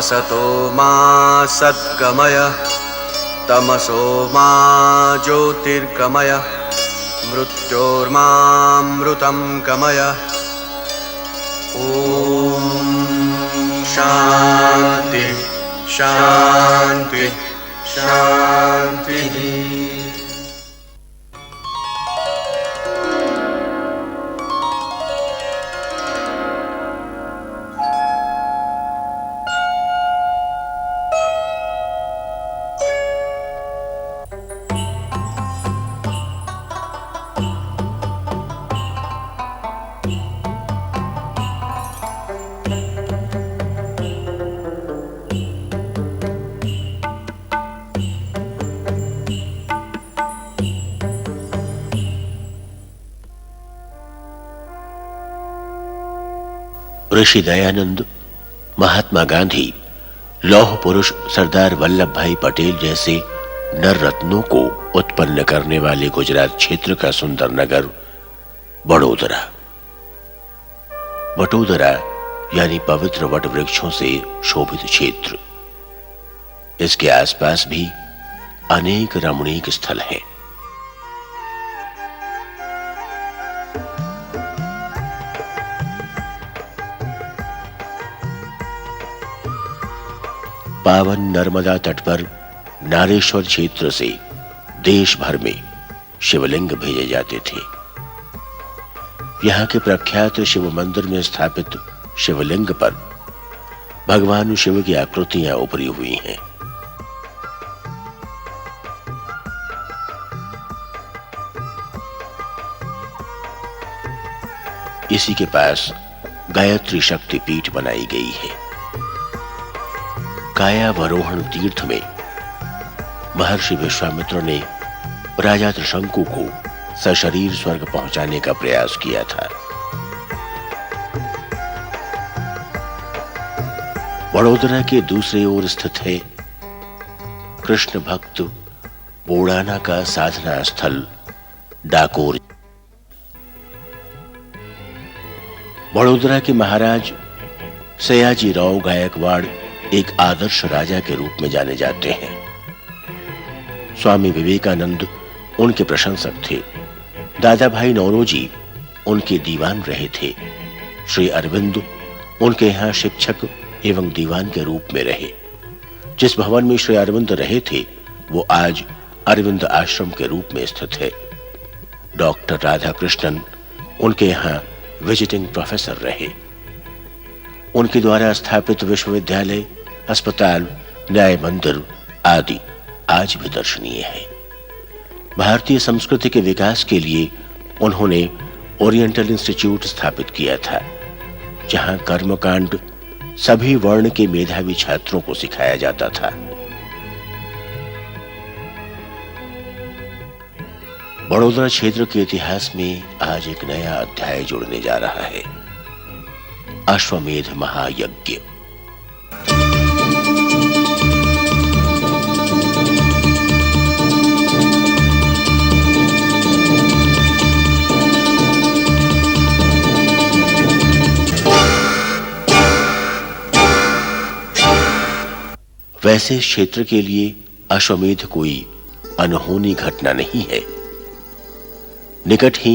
असतो मा सद्गमय तमसो मा ज्योतिर्गमय मृत्योर्मामृतं गमय। ओम शांति शांति शांति। ऋषि दयानंद, महात्मा गांधी, लौह पुरुष सरदार वल्लभ भाई पटेल जैसे नर रत्नों को उत्पन्न करने वाले गुजरात क्षेत्र का सुंदर नगर वडोदरा। वटोदरा यानी पवित्र वट वृक्षों से शोभित क्षेत्र। इसके आसपास भी अनेक रमणीक स्थल हैं। पावन नर्मदा तट पर नारेश्वर क्षेत्र से देश भर में शिवलिंग भेजे जाते थे। यहाँ के प्रख्यात शिव मंदिर में स्थापित शिवलिंग पर भगवान शिव की आकृतियां उभरी हुई हैं। इसी के पास गायत्री शक्ति पीठ बनाई गई है। कायावरोहण तीर्थ में महर्षि विश्वामित्र ने राजा त्रिशंकु को सशरीर स्वर्ग पहुंचाने का प्रयास किया था। वडोदरा के दूसरे ओर स्थित है कृष्ण भक्त बोड़ाना का साधना स्थल डाकोर। वडोदरा के महाराज सयाजी राव गायकवाड़ एक आदर्श राजा के रूप में जाने जाते हैं। स्वामी विवेकानंद उनके प्रशंसक थे। दादा भाई नौरोजी उनके दीवान रहे थे। श्री अरविंद उनके यहाँ शिक्षक एवं दीवान के रूप में रहे। जिस भवन में श्री अरविंद रहे थे वो आज अरविंद आश्रम के रूप में स्थित है। डॉक्टर राधाकृष्णन उनके यहाँ विजिटिंग प्रोफेसर रहे। उनके द्वारा स्थापित विश्वविद्यालय, अस्पताल, न्याय मंदिर आदि आज भी दर्शनीय है। भारतीय संस्कृति के विकास के लिए उन्होंने ओरिएंटल इंस्टीट्यूट स्थापित किया था, जहां कर्मकांड सभी वर्ण के मेधावी छात्रों को सिखाया जाता था। वडोदरा क्षेत्र के इतिहास में आज एक नया अध्याय जुड़ने जा रहा है। अश्वमेध महायज्ञ। वैसे इस क्षेत्र के लिए अश्वमेध कोई अनहोनी घटना नहीं है। निकट ही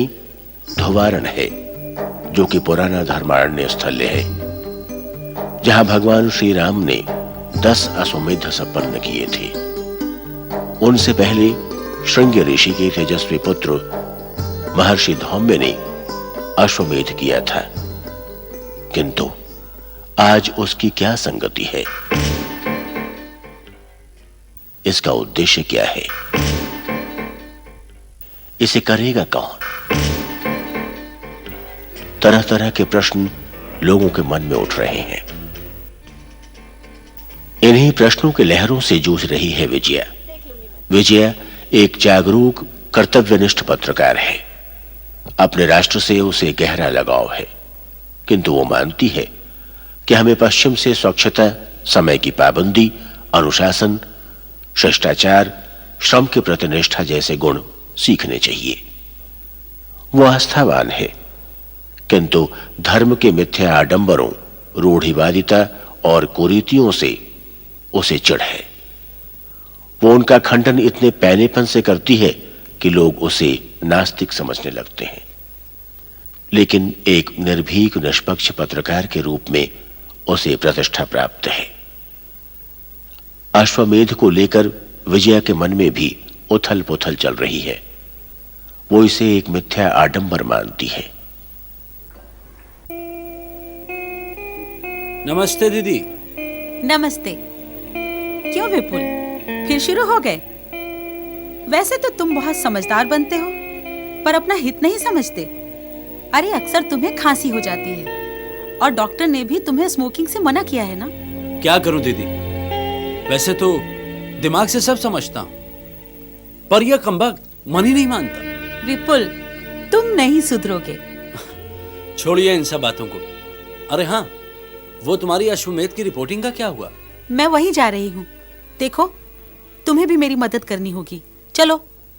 धुवारण है, जो कि पुराना धर्मारण्य स्थल है, जहां भगवान श्री राम ने 10 अश्वमेध संपन्न किए थे। उनसे पहले श्रृंग ऋषि के तेजस्वी पुत्र महर्षि धौम्य ने अश्वमेध किया था, किंतु आज उसकी क्या संगति है? इसका उद्देश्य क्या है? इसे करेगा कौन? तरह तरह के प्रश्न लोगों के मन में उठ रहे हैं। इन्हीं प्रश्नों के लहरों से जूझ रही है विजया। विजया एक जागरूक कर्तव्यनिष्ठ पत्रकार है। अपने राष्ट्र से उसे गहरा लगाव है, किंतु वो मानती है कि हमें पश्चिम से स्वच्छता, समय की पाबंदी, अनुशासन, शिष्टाचार, श्रम के प्रति निष्ठा जैसे गुण सीखने चाहिए। वो आस्थावान है, किंतु धर्म के मिथ्या आडंबरों, रूढ़िवादिता और कुरीतियों से उसे चिढ़ है। वो उनका खंडन इतने पैनेपन से करती है कि लोग उसे नास्तिक समझने लगते हैं। लेकिन एक निर्भीक निष्पक्ष पत्रकार के रूप में उसे प्रतिष्ठा प्राप्त है। अश्वमेध को लेकर विजया के मन में भी उथल पुथल चल रही है। वो इसे एक मिथ्या आडंबर मानती है। नमस्ते दीदी। नमस्ते। क्यों विपुल, फिर शुरू हो गए? वैसे तो तुम बहुत समझदार बनते हो, पर अपना हित नहीं समझते। अरे अक्सर तुम्हें खांसी हो जाती है और डॉक्टर ने भी तुम्हें स्मोकिंग से मना किया है ना। क्या करूं दीदी, वैसे तो दिमाग से सब समझता हूं, पर यह कमबख्त मन ही नहीं मानता। विपुल, तुम नहीं सुधरोगे। छोड़िए इन सब बातों को। अरे हाँ, वो तुम्हारी अश्वमेध की रिपोर्टिंग का क्या हुआ? मैं वहीं जा रही हूँ। देखो, तुम्हें भी मेरी मदद करनी होगी। चलो।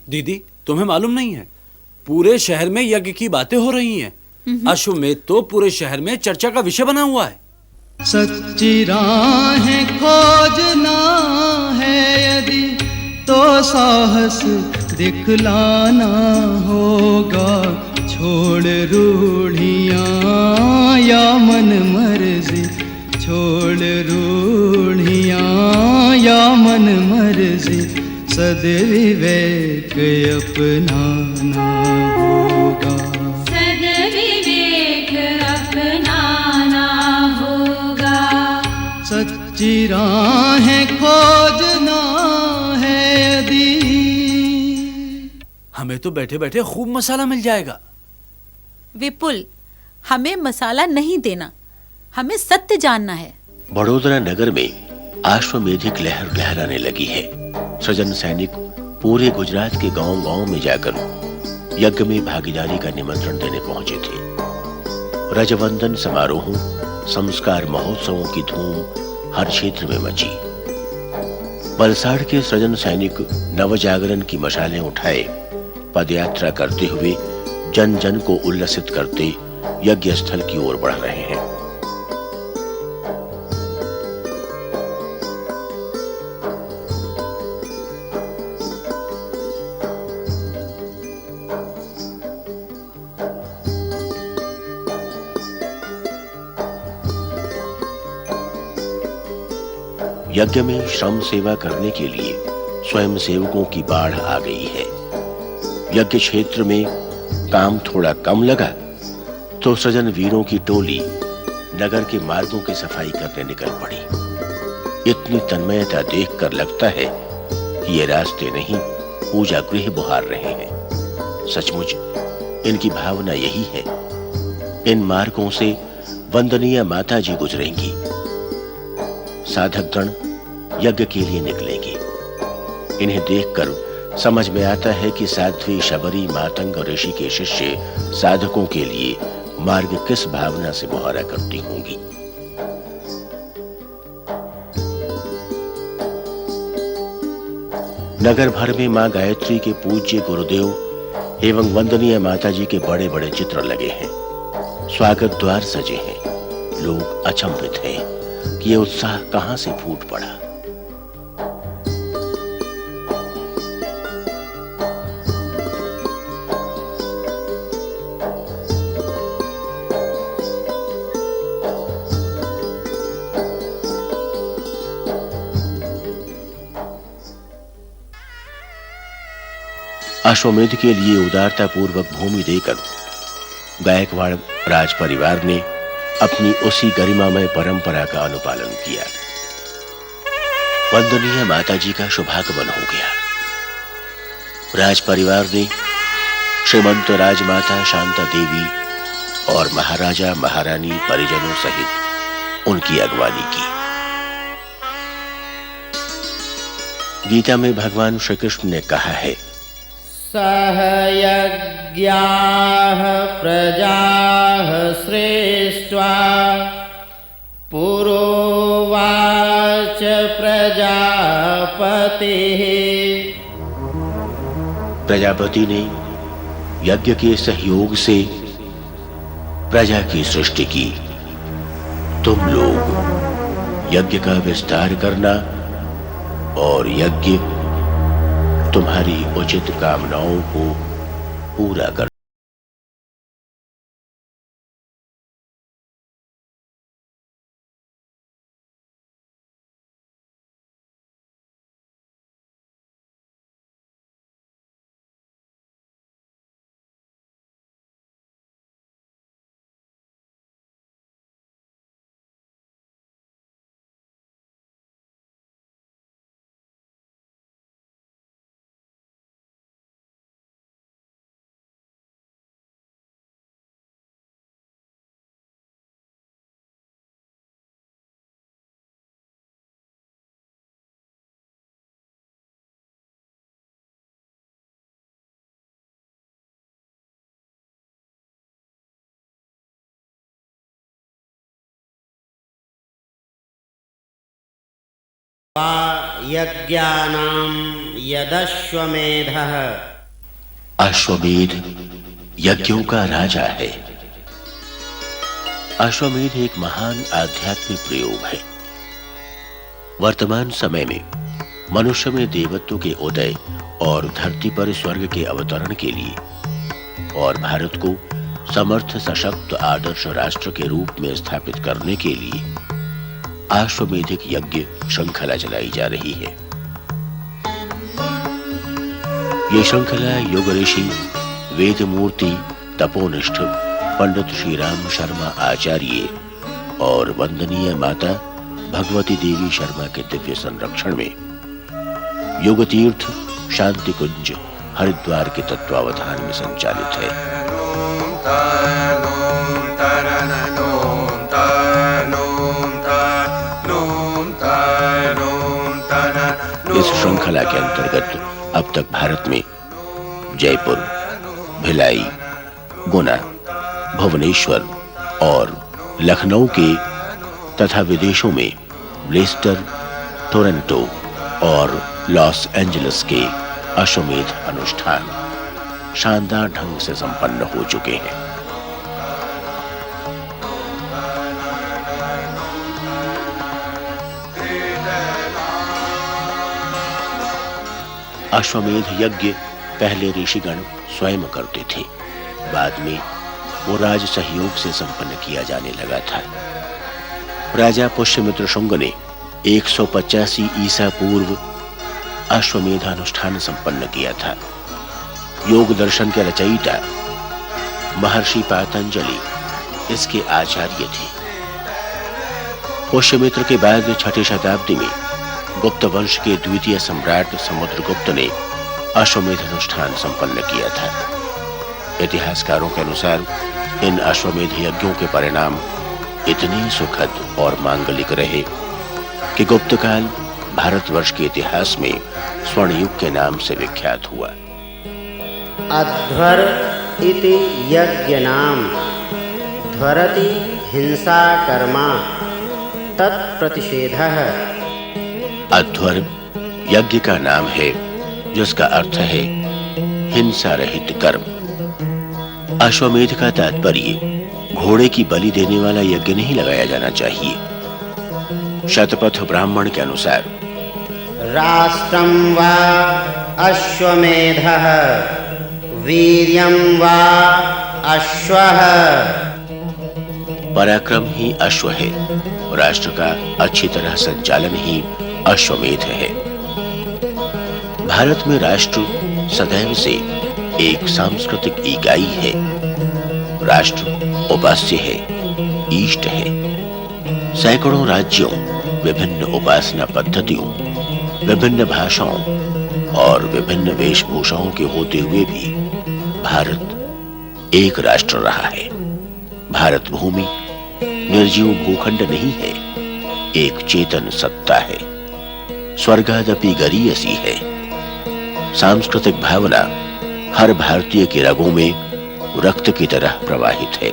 दीदी, तुम्हें मालूम नहीं है, पूरे शहर में यज्ञ की बातें हो रही हैं। अश्वमेध तो पूरे शहर में चर्चा का विषय बना हुआ है। सच्ची राहें खोजना है यदि तो साहस दिखलाना होगा। छोड़ रूढ़ियां या मन मर्जी, छोड़ रूढ़ियां या मन मर्जी, सद्विवेक अपनाना होगा। सद्विवेक अपनाना होगा। सच्ची राहें खोजना है यदि। हमें तो बैठे बैठे खूब मसाला मिल जाएगा। विपुल, हमें मसाला नहीं देना, हमें सत्य जानना है। बड़ोदरा नगर में अश्वमेधिक लहर लहराने लगी है। सृजन सैनिक पूरे गुजरात के गांव-गांव में जाकर यज्ञ में भागीदारी का निमंत्रण देने पहुंचे थे। रजवंदन समारोहों, संस्कार महोत्सवों की धूम हर क्षेत्र में मची। वलसाड़ के सृजन सैनिक नवजागरण की मशालें उठाए पदयात्रा करते हुए जन जन को उल्लसित करते यज्ञ स्थल की ओर बढ़ रहे हैं। यज्ञ में श्रम सेवा करने के लिए स्वयं सेवकों की बाढ़ आ गई है। यज्ञ क्षेत्र में काम थोड़ा कम लगा तो सृजन वीरों की टोली नगर के मार्गों की सफाई करने निकल पड़ी। इतनी तन्मयता देखकर लगता है कि ये रास्ते नहीं, पूजा गृह बुहार रहे हैं। सचमुच इनकी भावना यही है। इन मार्गों से वंदनीय माता जी गुजरेंगी। साधकगण यज्ञ के लिए निकलेंगे। इन्हें देखकर समझ में आता है कि साध्वी शबरी, मातंग और ऋषि के शिष्य साधकों के लिए मार्ग किस भावना से मुहारा करती होंगी। नगर भर में मां गायत्री के पूज्य गुरुदेव एवं वंदनीय माता जी के बड़े बड़े चित्र लगे हैं। स्वागत द्वार सजे हैं। लोग अचंभित हैं कि यह उत्साह कहां से फूट पड़ा। अश्वमेध के लिए उदारता पूर्वक भूमि देकर गायकवाड़ राज परिवार ने अपनी उसी गरिमामय परंपरा का अनुपालन किया। वंदनीय माताजी का शुभागमन हो गया। राज परिवार ने श्रीमंत राजमाता शांता देवी और महाराजा महारानी परिजनों सहित उनकी अगवानी की। गीता में भगवान श्री कृष्ण ने कहा है, सह यज्ञाः प्रजाः श्रेष्ठा पुरोवाच प्रजापतिः। प्रजापति ने यज्ञ के सहयोग से प्रजा की सृष्टि की। तुम लोग यज्ञ का विस्तार करना और यज्ञ तुम्हारी उचित कामनाओं को पूरा कर। वा यज्ञानां यदश्वमेधः। अश्वमेध यज्ञों का राजा है। अश्वमेध एक महान आध्यात्मिक प्रयोग है। वर्तमान समय में मनुष्य में देवत्व के उदय और धरती पर स्वर्ग के अवतरण के लिए और भारत को समर्थ सशक्त आदर्श राष्ट्र के रूप में स्थापित करने के लिए अश्वमेधिक यज्ञ श्रृंखला चलाई जा रही है। ये श्रृंखला योग ऋषि वेद मूर्ति तपोनिष्ठ पंडित श्री राम शर्मा आचार्य और वंदनीय माता भगवती देवी शर्मा के दिव्य संरक्षण में योग तीर्थ शांति कुंज हरिद्वार के तत्वावधान में संचालित है। इस श्रृंखला के अंतर्गत अब तक भारत में जयपुर, भिलाई, गुना, भुवनेश्वर और लखनऊ के तथा विदेशों में लेस्टर, टोरंटो और लॉस एंजलिस के अश्वमेध अनुष्ठान शानदार ढंग से संपन्न हो चुके हैं। अश्वमेध यज्ञ पहले ऋषिगण स्वयं करते थे, बाद में वो राज सहयोग से संपन्न किया जाने लगा था। राजा पुष्यमित्र शुंग ने 185 ईसा पूर्व अश्वमेध अनुष्ठान संपन्न किया था। योग दर्शन के रचयिता महर्षि पातंजलि इसके आचार्य थे। पुष्यमित्र के बाद 6ठी शताब्दी में गुप्त वंश के द्वितीय सम्राट समुद्रगुप्त ने अश्वमेध अनुष्ठान संपन्न किया था। इतिहासकारों के अनुसार इन अश्वमेध यज्ञों के परिणाम इतने सुखद और मांगलिक रहे कि गुप्त काल भारतवर्ष के इतिहास में स्वर्ण युग के नाम से विख्यात हुआ। अध्वर इति यज्ञ नाम ध्वरति हिंसा कर्मा तत्प्रतिषेधः। अध्वर यज्ञ का नाम है जिसका अर्थ है हिंसा रहित कर्म। अश्वमेध का तात्पर्य घोड़े की बलि देने वाला यज्ञ नहीं लगाया जाना चाहिए। शतपथ ब्राह्मण के अनुसार राष्ट्रं वा अश्वमेधः वीर्यं वा अश्वः। पराक्रम ही अश्व है, राष्ट्र का अच्छी तरह संचालन ही अश्वमेध है। भारत में राष्ट्र सदैव से एक सांस्कृतिक इकाई है। राष्ट्र उपास्य है, इष्ट है। सैकड़ों राज्यों, विभिन्न उपासना पद्धतियों, विभिन्न भाषाओं और विभिन्न वेशभूषाओं के होते हुए भी भारत एक राष्ट्र रहा है। भारत भूमि निर्जीव भूखंड नहीं है, एक चेतन सत्ता है। स्वर्गादपि गरीयसी है। सांस्कृतिक भावना हर भारतीय के रगों में रक्त की तरह प्रवाहित है।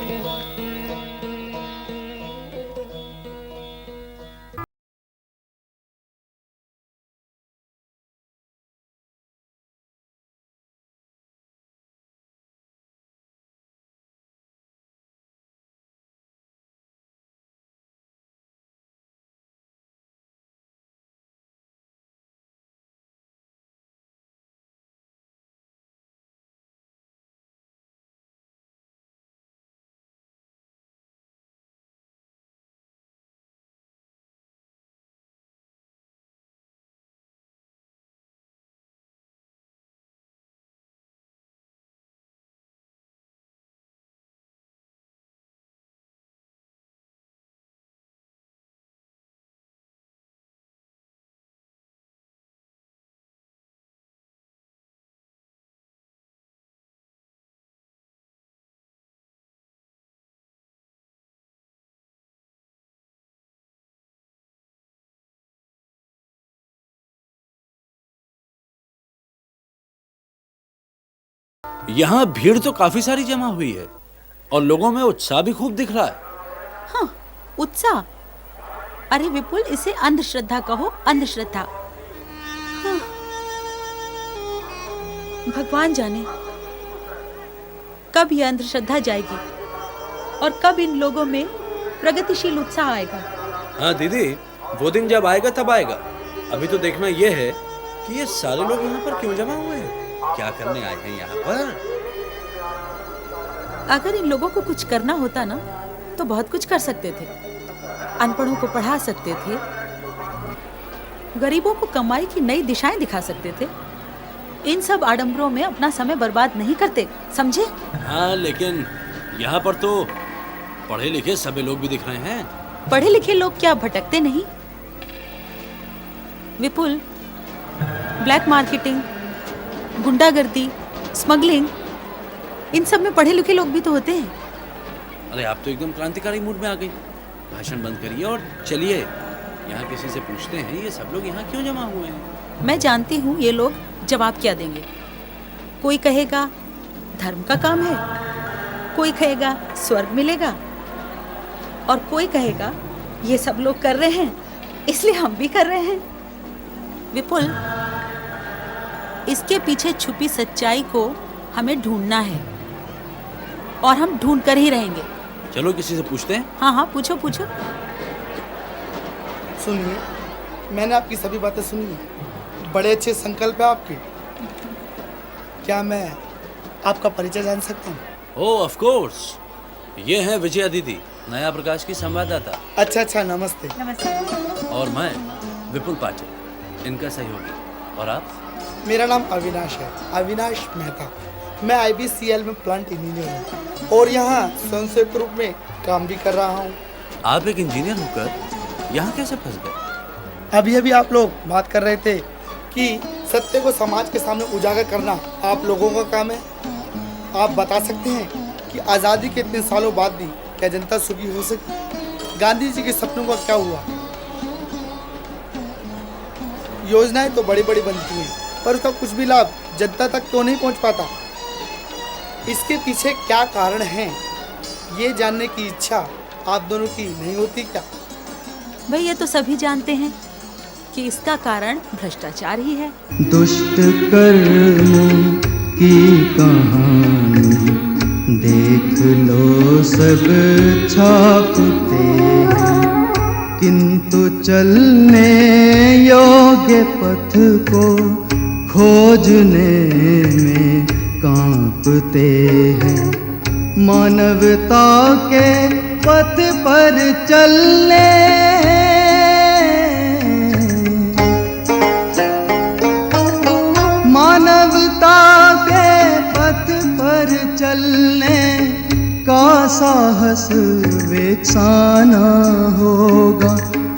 यहाँ भीड़ तो काफी सारी जमा हुई है और लोगों में उत्साह भी खूब दिख रहा है। हाँ, उत्साह? अरे विपुल, इसे अंधश्रद्धा कहो, अंधश्रद्धा। हाँ। भगवान जाने कब यह अंधश्रद्धा जाएगी और कब इन लोगों में प्रगतिशील उत्साह आएगा। हाँ दीदी, वो दिन जब आएगा तब आएगा। अभी तो देखना यह है कि ये सारे लोग यहाँ पर क्यों जमा हुए हैं, क्या करने आए हैं यहाँ पर। अगर इन लोगों को कुछ करना होता ना तो बहुत कुछ कर सकते थे। अनपढ़ों को पढ़ा सकते थे, गरीबों को कमाई की नई दिशाएं दिखा सकते थे। इन सब आडंबरों में अपना समय बर्बाद नहीं करते, समझे? हाँ, लेकिन यहाँ पर तो पढ़े लिखे सभी लोग भी दिख रहे हैं। पढ़े लिखे लोग क्या भटकते नहीं? विपुल, ब्लैक मार्केटिंग, गुंडागर्दी, स्मगलिंग, इन सब में पढ़े लिखे लोग भी तो होते हैं। अरे आप तो एकदम क्रांतिकारी मूड में आ गई। भाषण बंद करिए और चलिए यहाँ किसी से पूछते हैं ये सब लोग यहाँ क्यों जमा हुए हैं। मैं जानती हूँ ये लोग जवाब क्या देंगे। कोई कहेगा धर्म का काम है, कोई कहेगा स्वर्ग मिलेगा, और कोई कहेगा ये सब लोग कर रहे हैं इसलिए हम भी कर रहे हैं। विपुल, इसके पीछे छुपी सच्चाई को हमें ढूंढना है और हम ढूंढ कर ही रहेंगे। चलो किसी से पूछते हैं। हाँ हाँ, पूछो पूछो। सुनिए, मैंने आपकी सभी बातें सुनी हैं। बड़े अच्छे संकल्प है आपके। क्या मैं आपका परिचय जान सकता हूँ? ओह ऑफ कोर्स, ये है विजया दीदी, नया प्रकाश की संवाददाता। अच्छा, नमस्ते। नमस्ते। और मैं विपुल पाटिल, इनका सहयोगी। और आप? मेरा नाम अविनाश है, अविनाश मेहता। मैं IBCL में प्लांट इंजीनियर हूँ और यहाँ स्वयंसेवक के रूप में काम भी कर रहा हूँ। आप एक इंजीनियर होकर यहाँ कैसे फंस गए? अभी आप लोग बात कर रहे थे कि सत्य को समाज के सामने उजागर करना आप लोगों का काम है। आप बता सकते हैं कि आज़ादी के इतने सालों बाद भी क्या जनता सुखी हो सकी? गांधी जी के सपनों का क्या हुआ? योजनाएं तो बड़ी बड़ी बनती हैं पर उसका कुछ भी लाभ जनता तक क्यों नहीं पहुंच पाता? इसके पीछे क्या कारण है, ये जानने की इच्छा आप दोनों की नहीं होती क्या? भाई, ये तो सभी जानते हैं कि इसका कारण भ्रष्टाचार ही है। दुष्ट कर्मों की कहानी देख लो सब छापते हैं, किंतु चलने योग्य पथ को खोजने में कांपते हैं। मानवता के पथ पर चलने, मानवता के पथ पर चलने का साहस विकसाना होगा,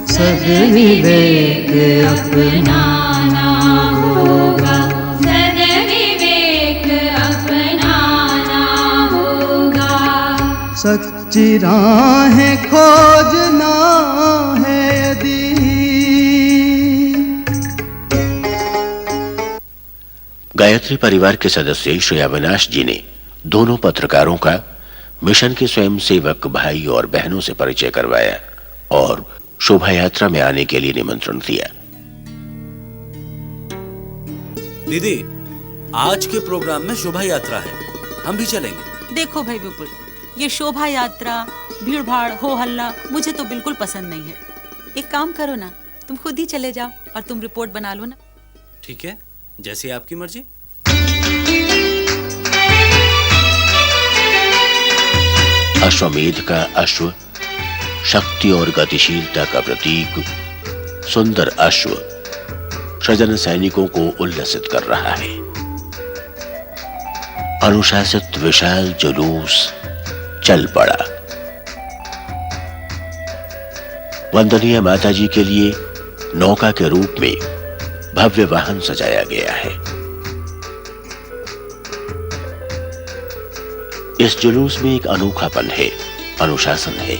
सद्विवेक अपनाना होगा, सद्विवेक अपनाना होगा। सच्ची राहें खोजना है यदि। गायत्री परिवार के सदस्य श्री अविनाश जी ने दोनों पत्रकारों का मिशन के स्वयंसेवक भाई और बहनों से परिचय करवाया और शोभा यात्रा में आने के लिए निमंत्रण दिया। दीदी, आज के प्रोग्राम में शोभा यात्रा है, हम भी चलेंगे। देखो भाई विपुल, ये शोभा यात्रा, भीड़ भाड़, हो हल्ला मुझे तो बिल्कुल पसंद नहीं है। एक काम करो ना, तुम खुद ही चले जाओ और तुम रिपोर्ट बना लो ना। ठीक है, जैसे आपकी मर्जी। अश्वमेध का अश्व शक्ति और गतिशीलता का प्रतीक, सुंदर अश्व सजन सैनिकों को उल्लसित कर रहा है। अनुशासित विशाल जुलूस चल पड़ा। वंदनीय माताजी के लिए नौका के रूप में भव्य वाहन सजाया गया है। इस जुलूस में एक अनोखापन है, अनुशासन है।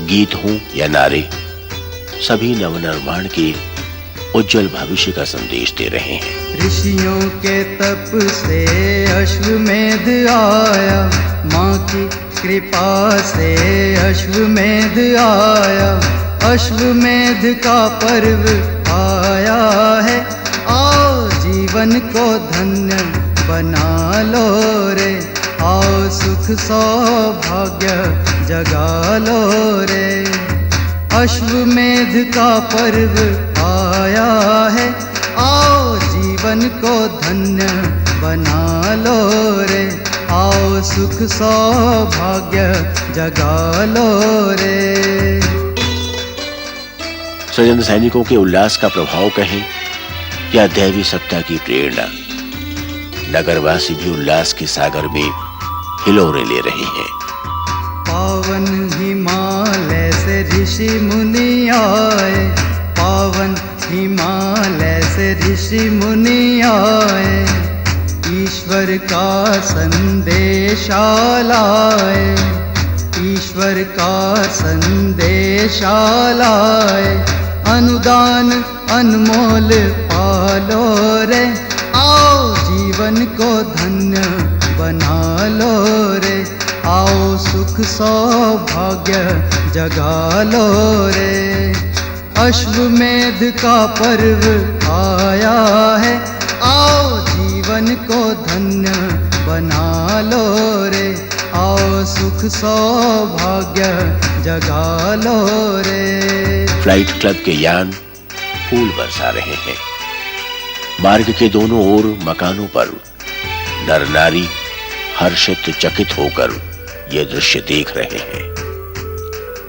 गीत हों या नारे, सभी नवनिर्माण के उज्जवल भविष्य का संदेश दे रहे हैं। ऋषियों के तप से अश्वमेध आया, माँ की कृपा से अश्वमेध आया, अश्वमेध का पर्व आया है। आओ जीवन को धन्य बना लो रे, आओ सुख सौभाग्य जगा लो रे। अश्वमेध का पर्व आया है, आओ जीवन को धन्य बना लो रे, आओ सुख सौभाग्य जगा लो रे। स्वतंत्र सैनिकों के उल्लास का प्रभाव कहें या दैवी सत्ता की प्रेरणा, नगरवासी भी उल्लास के सागर में हिलोरे ले रहे हैं। पावन हिमालय से ऋषि मुनि आए, पावन हिमालय से ऋषि मुनि आए, ईश्वर का संदेशा लाए, ईश्वर का संदेशा लाए। अनुदान अनमोल पालो रे, आओ जीवन को धन्य बना लो रे, आओ सुख सौभाग्य जगा लो रे। अश्वमेध का पर्व आया है, आओ जीवन को धन्य बना लो रे, आओ सुख सौभाग्य जगा लो रे। फ्लाइट क्लब के यान फूल बरसा रहे हैं। मार्ग के दोनों ओर मकानों पर नर नारी हर्षित चकित होकर ये दृश्य देख रहे हैं।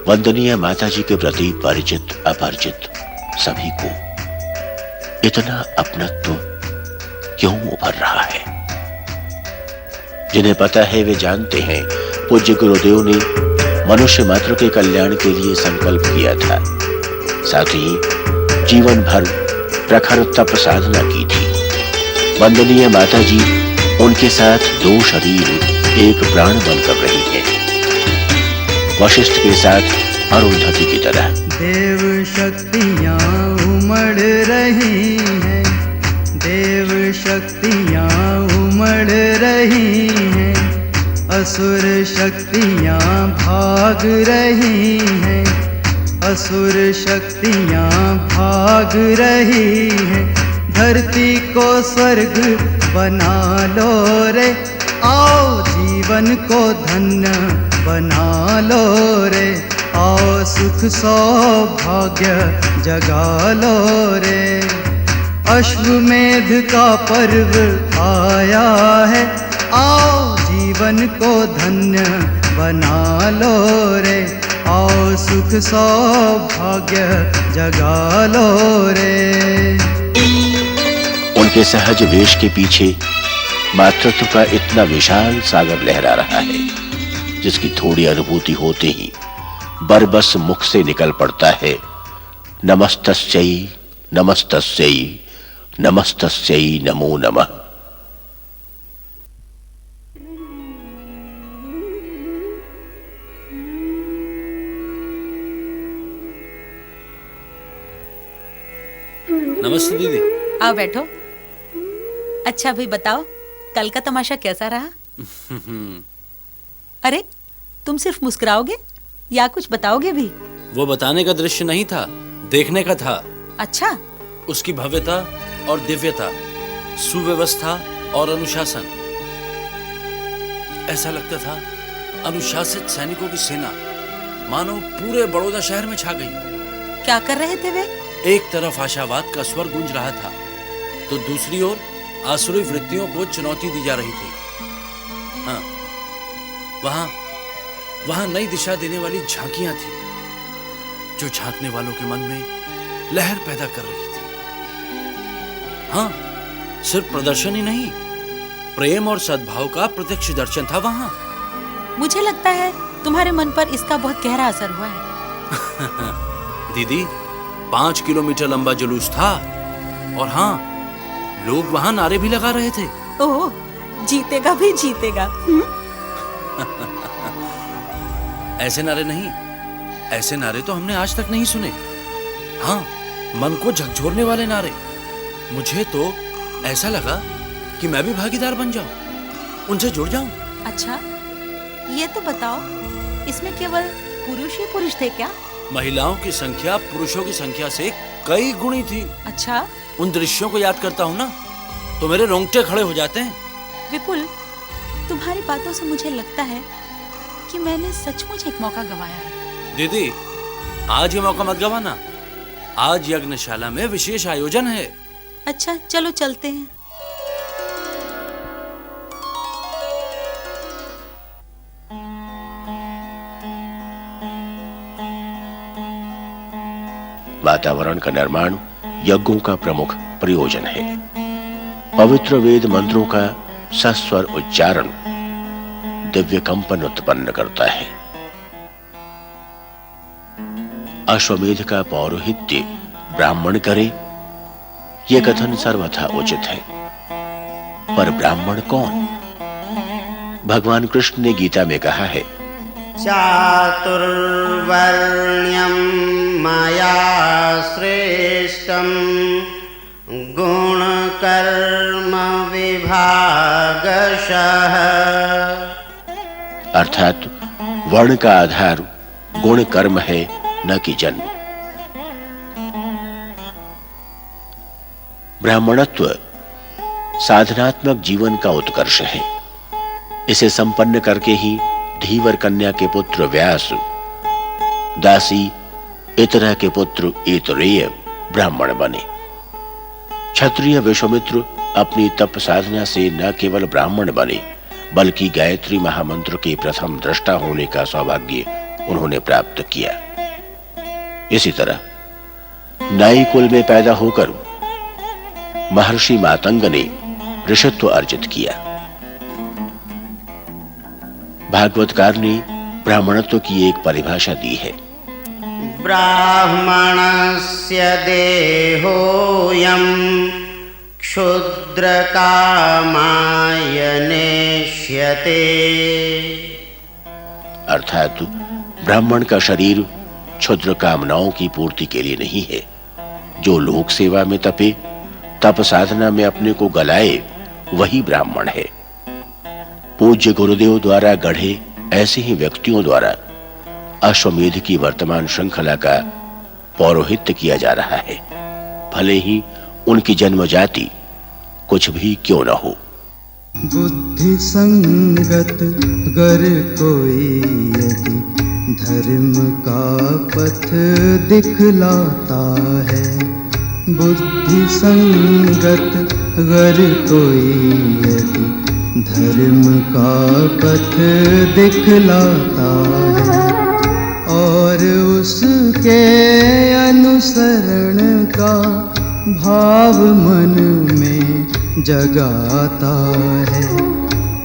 वंदनीय माता जी के प्रति परिचित अपरिचित सभी को इतना अपनत्व क्यों उभर रहा है? जिन्हें पता है वे जानते हैं, पूज्य गुरुदेव ने मनुष्य मात्र के कल्याण के लिए संकल्प किया था, साथ ही जीवन भर प्रखर तप साधना की थी। वंदनीय माता जी उनके साथ दो शरीर एक प्राण बनकर रही है, वशिष्ठ के साथ अरुंधति की तरह। देव शक्तियाँ उमड़ रही हैं, देव शक्तियाँ उमड़ रही हैं, असुर शक्तियाँ भाग रही हैं, असुर शक्तियाँ भाग रही हैं। धरती को स्वर्ग बना लो रे, आओ जीवन को धन्य बना लो रे, आओ सुख सौभाग्य जगा लो रे। अश्वमेध का पर्व आया है, आओ जीवन को धन्य बना लो रे, आओ सुख सौभाग्य जगा लो रे। उनके सहज वेश के पीछे मातृत्व का इतना विशाल सागर लहरा रहा है, जिसकी थोड़ी अनुभूति होते ही बरबस मुख से निकल पड़ता है, नमस्तस्यै नमस्तस्यै नमस्तस्यै नमो नमः। नमस्ते दीदी। आओ बैठो। अच्छा भाई बताओ, कल का तमाशा कैसा रहा? अरे तुम सिर्फ मुस्कुराओगे या कुछ बताओगे भी? वो बताने का दृश्य नहीं था, देखने का था। अच्छा। उसकी भव्यता और दिव्यता, सुव्यवस्था और अनुशासन, ऐसा लगता था अनुशासित सैनिकों की सेना मानो पूरे बड़ौदा शहर में छा गई। क्या कर रहे थे वे? एक तरफ आशावाद का स्वर गूंज रहा था, तो दूसरी ओर आसुरी वृत्तियों को चुनौती दी जा रही थी। हाँ, वहां नई दिशा देने वाली झांकियां थी, जो झांकने वालों के मन में लहर पैदा कर रही थी। हाँ, सिर्फ प्रदर्शन ही नहीं, प्रेम और सद्भाव का प्रत्यक्ष दर्शन था वहां। मुझे लगता है तुम्हारे मन पर इसका बहुत गहरा असर हुआ है। दीदी, 5 किलोमीटर लंबा जुलूस था, और हाँ, लोग वहां नारे भी लगा रहे थे। ओह, जीतेगा भी जीतेगा। ऐसे नारे नहीं, ऐसे नारे तो हमने आज तक नहीं सुने। हाँ, मन को झकझोरने वाले नारे। मुझे तो ऐसा लगा कि मैं भी भागीदार बन जाऊं, उनसे जुड़ जाऊं। अच्छा, ये तो बताओ, इसमें केवल पुरुष ही पुरुष थे क्या? महिलाओं की संख्या पुरुषों की संख्या से कई गुणी थी। अच्छा, उन दृश्यों को याद करता हूँ ना तो मेरे रोंगटे खड़े हो जाते हैं। विपुल, तुम्हारी बातों से मुझे लगता है कि मैंने सचमुच एक मौका गंवाया है। दीदी, आज ये मौका मत गवाना। आज यज्ञशाला में विशेष आयोजन है। अच्छा, चलो चलते हैं। वातावरण का निर्माण यज्ञों का प्रमुख प्रयोजन है। पवित्र वेद मंत्रों का सस्वर उच्चारण दिव्य कंपन उत्पन्न करता है। अश्वमेध का पौरोहित्य ब्राह्मण करे, यह कथन सर्वथा उचित है। पर ब्राह्मण कौन? भगवान कृष्ण ने गीता में कहा है, चातुर्वर्ण्यं मया श्रेष्ठं गुणकर्म विभागशः। अर्थात वर्ण का आधार गुण कर्म है, न कि जन्म। ब्राह्मणत्व साधनात्मक जीवन का उत्कर्ष है। इसे संपन्न करके ही धीवर कन्या के पुत्र व्यास, दासी इतरा के पुत्र ऐतरेय ब्राह्मण बने। क्षत्रिय विश्वामित्र अपनी तप साधना से न केवल ब्राह्मण बने, बल्कि गायत्री महामंत्र के प्रथम दृष्टा होने का सौभाग्य उन्होंने प्राप्त किया। इसी तरह नाई कुल में पैदा होकर महर्षि मातंग ने ऋषित्व अर्जित किया। भागवतकार ने ब्राह्मणत्व की एक परिभाषा दी है, ब्राह्मणस्य देहोऽयं क्षुद्रकामाय नेष्यते। अर्थात ब्राह्मण का शरीर क्षुद्र कामनाओं की पूर्ति के लिए नहीं है। जो लोक सेवा में तपे, तप साधना में अपने को गलाए, वही ब्राह्मण है। पूज्य गुरुदेव द्वारा गढ़े ऐसे ही व्यक्तियों द्वारा अश्वमेध की वर्तमान श्रृंखला का पौरोहित्य किया जा रहा है, भले ही उनकी जन्म जाति कुछ भी क्यों न हो। बुद्धि संगत गर कोई यदि धर्म का पथ दिखलाता है, बुद्धि संगत गर कोई यदि धर्म का पथ दिखलाता है, और उसके अनुसरण का भाव मन में जगाता है,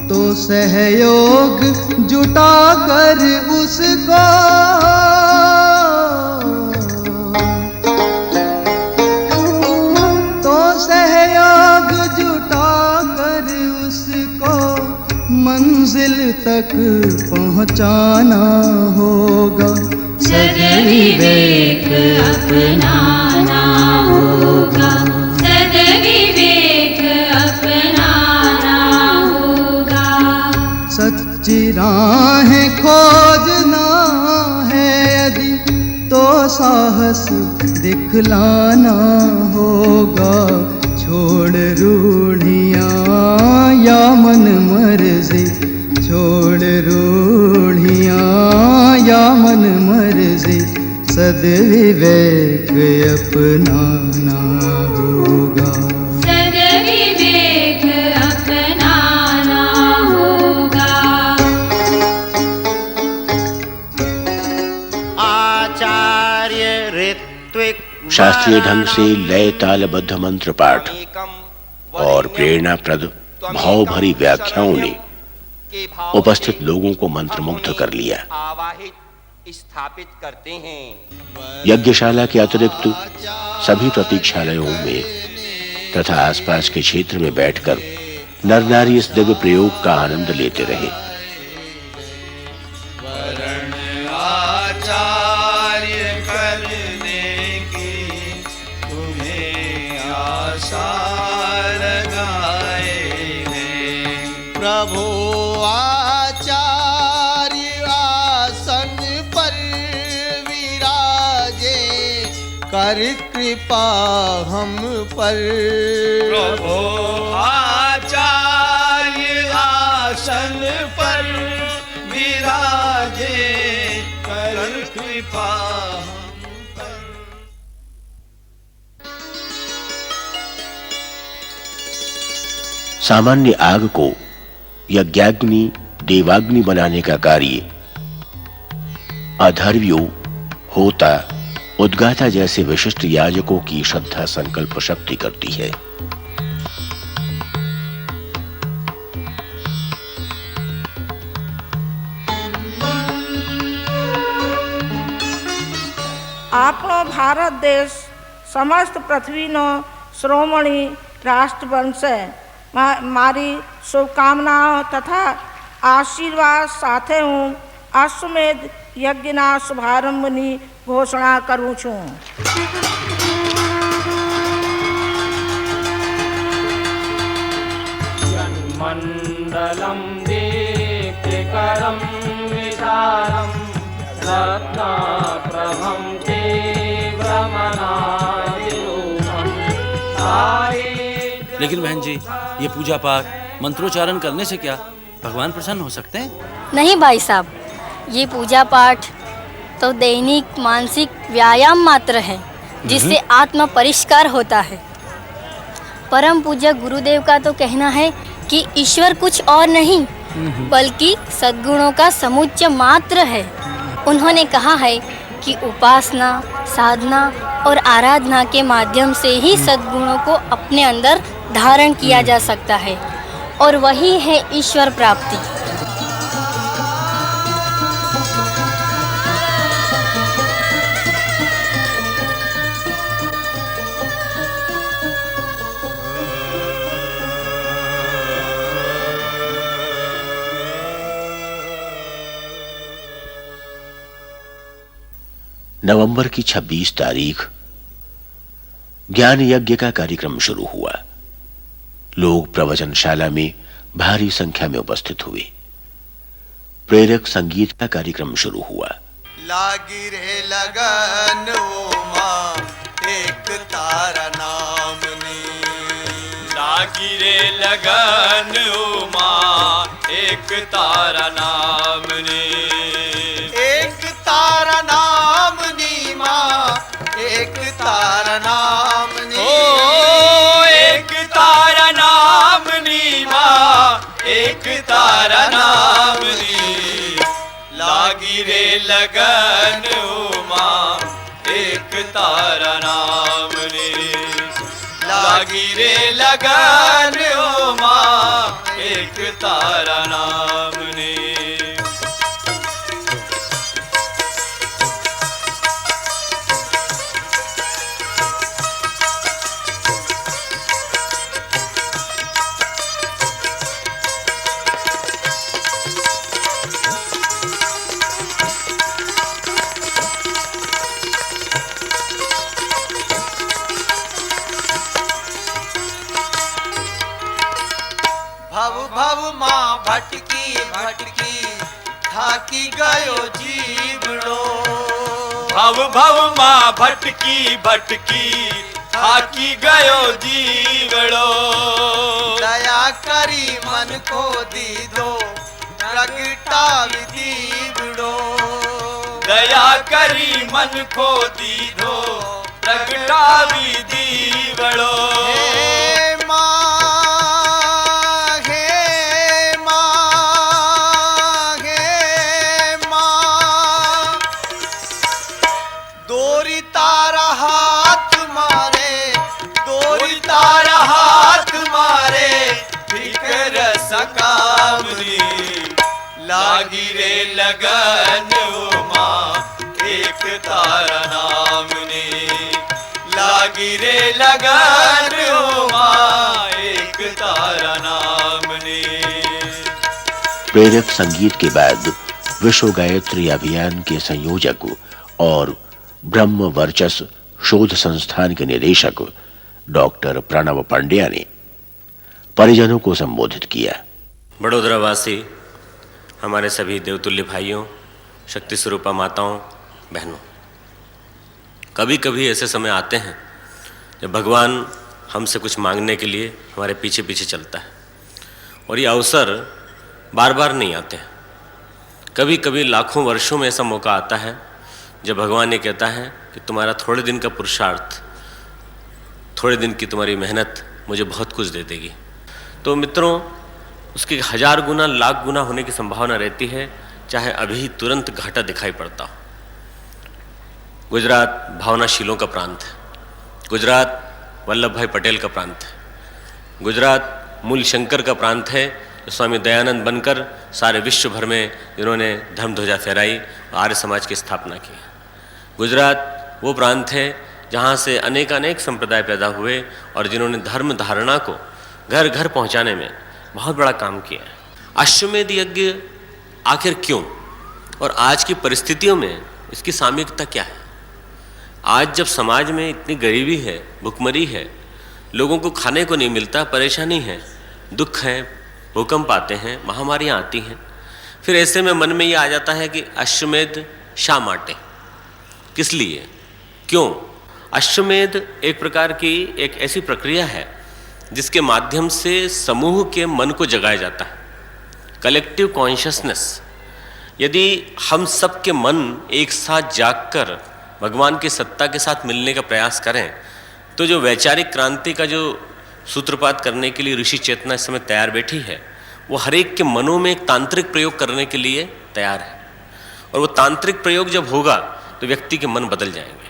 तो सहयोग जुटा कर उसको मंजिल तक पहुंचाना होगा। सद्विवेक अपनाना होगा, सद्विवेक अपनाना होगा। सच्ची राहें खोजना है यदि, तो साहस दिखलाना होगा। छोड़ रूढ़ियां या मन मर्जी, छोड़ रूढ़ियां या मन मर्जी, सद्विवेक अपनाना होगा। सद्विवेक अपनाना होगा। आचार्य ऋत्विक शास्त्रीय ढंग से लय तालबद्ध मंत्र पाठ और प्रेरणाप्रद भाव भरी व्याख्याओं ने उपस्थित लोगों को मंत्रमुग्ध कर लिया। स्थापित करते हैं। यज्ञशाला के अतिरिक्त सभी प्रतीक्षालयों में तथा आसपास के क्षेत्र में बैठकर नर नारी इस दिव्य प्रयोग का आनंद लेते रहे। आचार्य करने की प्रभो आचार्य आसन पर विराजे, कर कृपा हम पर। प्रभो आचार्य आसन पर विराजे, कर कृपा हम पर। सामान्य आग को यज्ञाग्नि देवाग्नि बनाने का कार्य अधर्व्यो, होता, उद्गाता जैसे विशिष्ट याजकों की श्रद्धा संकल्प शक्ति करती है। આપણો ભારત દેશ સમસ્ત પૃથ્વીનો શ્રોમણી રાષ્ટ્ર બનશે। મારી શુભકામનાઓ તથા આશીર્વાદ સાથે હું અશ્વમેધ યજ્ઞના શુભારંભની ઘોષણા કરું છું। મંડલમ દીપ્તિકરમ વિશાલમ रत्नाप्रभं तेव्रमनादिरूपं। लेकिन बहन जी, ये पूजा पाठ मंत्रोच्चारण करने से क्या भगवान प्रसन्न हो सकते हैं? नहीं भाई साहब, ये पूजा पाठ तो दैनिक मानसिक व्यायाम मात्र है, जिससे आत्मा परिष्कार होता है। परम पूज्य गुरुदेव का तो कहना है कि ईश्वर कुछ और नहीं बल्कि सद्गुणों का समुच्चय मात्र है। उन्होंने कहा है कि उपासना, साधना और आराधना के माध्यम से ही सद्गुणों को अपने अंदर धारण किया जा सकता है और वही है ईश्वर प्राप्ति। नवंबर की 26 तारीख ज्ञान यज्ञ का कार्यक्रम शुरू हुआ। लोग प्रवचनशाला में भारी संख्या में उपस्थित हुए। प्रेरक संगीत का कार्यक्रम शुरू हुआ। लागी रे लगन ओ मां एक तारा नाम ने, लागी रे लगन ओ मां एक तारा नाम ने, एक तारा नाम नी मां, एक तारा नाम नी, ओ एक तारा नाम नी मां, एक तारा नाम नी। लागी रे लगन ओ मां एक तारा नाम ने, लागी रे लगन ओ मां एक तारा नाम ने। भव भव मां भटकी भटकी थाकी गयो जीवड़ो, भव भव मां भटकी भटकी थाकी गयो जीवड़ो। दया करी मन को दीदो प्रगटावी दीवड़ो, दया करी मन को दीधो प्रगटावी दीवड़ो। लागी रे लगन ओ मां एक तारा नाम ने, लागी रे लगन ओ मां एक तारा नाम ने। प्रेरक संगीत के बाद विश्व गायत्री अभियान के संयोजक और ब्रह्म वर्चस शोध संस्थान के निदेशक डॉक्टर प्रणव पांड्या ने परिजनों को संबोधित किया। बड़ोदरा वासी, हमारे सभी देवतुल्य भाइयों, शक्ति स्वरूपा माताओं, बहनों, कभी कभी ऐसे समय आते हैं जब भगवान हमसे कुछ मांगने के लिए हमारे पीछे पीछे चलता है, और ये अवसर बार बार नहीं आते हैं। कभी कभी लाखों वर्षों में ऐसा मौका आता है जब भगवान ये कहता है कि तुम्हारा थोड़े दिन का पुरुषार्थ, थोड़े दिन की तुम्हारी मेहनत मुझे बहुत कुछ दे देगी। तो मित्रों, उसकी 1000 गुना, लाख गुना होने की संभावना रहती है, चाहे अभी तुरंत घाटा दिखाई पड़ता हो। गुजरात भावनाशीलों का प्रांत है, गुजरात वल्लभ भाई पटेल का प्रांत है, गुजरात मूल शंकर का प्रांत है, जो स्वामी दयानंद बनकर सारे विश्व भर में जिन्होंने धर्म ध्वजा फहराई, आर्य समाज की स्थापना की। गुजरात वो प्रांत है जहाँ से अनेक संप्रदाय पैदा हुए और जिन्होंने धर्म धारणा को घर घर पहुँचाने में बहुत बड़ा काम किया है। अश्वमेध यज्ञ आखिर क्यों, और आज की परिस्थितियों में इसकी सामयिकता क्या है? आज जब समाज में इतनी गरीबी है, भुखमरी है, लोगों को खाने को नहीं मिलता, परेशानी है, दुख है, भूकंप आते हैं, महामारियाँ आती हैं, फिर ऐसे में मन में ये आ जाता है कि अश्वमेध शा माटे, किस लिए, क्यों? अश्वमेध एक प्रकार की एक ऐसी प्रक्रिया है जिसके माध्यम से समूह के मन को जगाया जाता है, कलेक्टिव कॉन्शियसनेस। यदि हम सब के मन एक साथ जागकर भगवान की सत्ता के साथ मिलने का प्रयास करें, तो जो वैचारिक क्रांति का जो सूत्रपात करने के लिए ऋषि चेतना इस समय तैयार बैठी है, वो हर एक के मनों में एक तांत्रिक प्रयोग करने के लिए तैयार है। और वो तांत्रिक प्रयोग जब होगा तो व्यक्ति के मन बदल जाएंगे,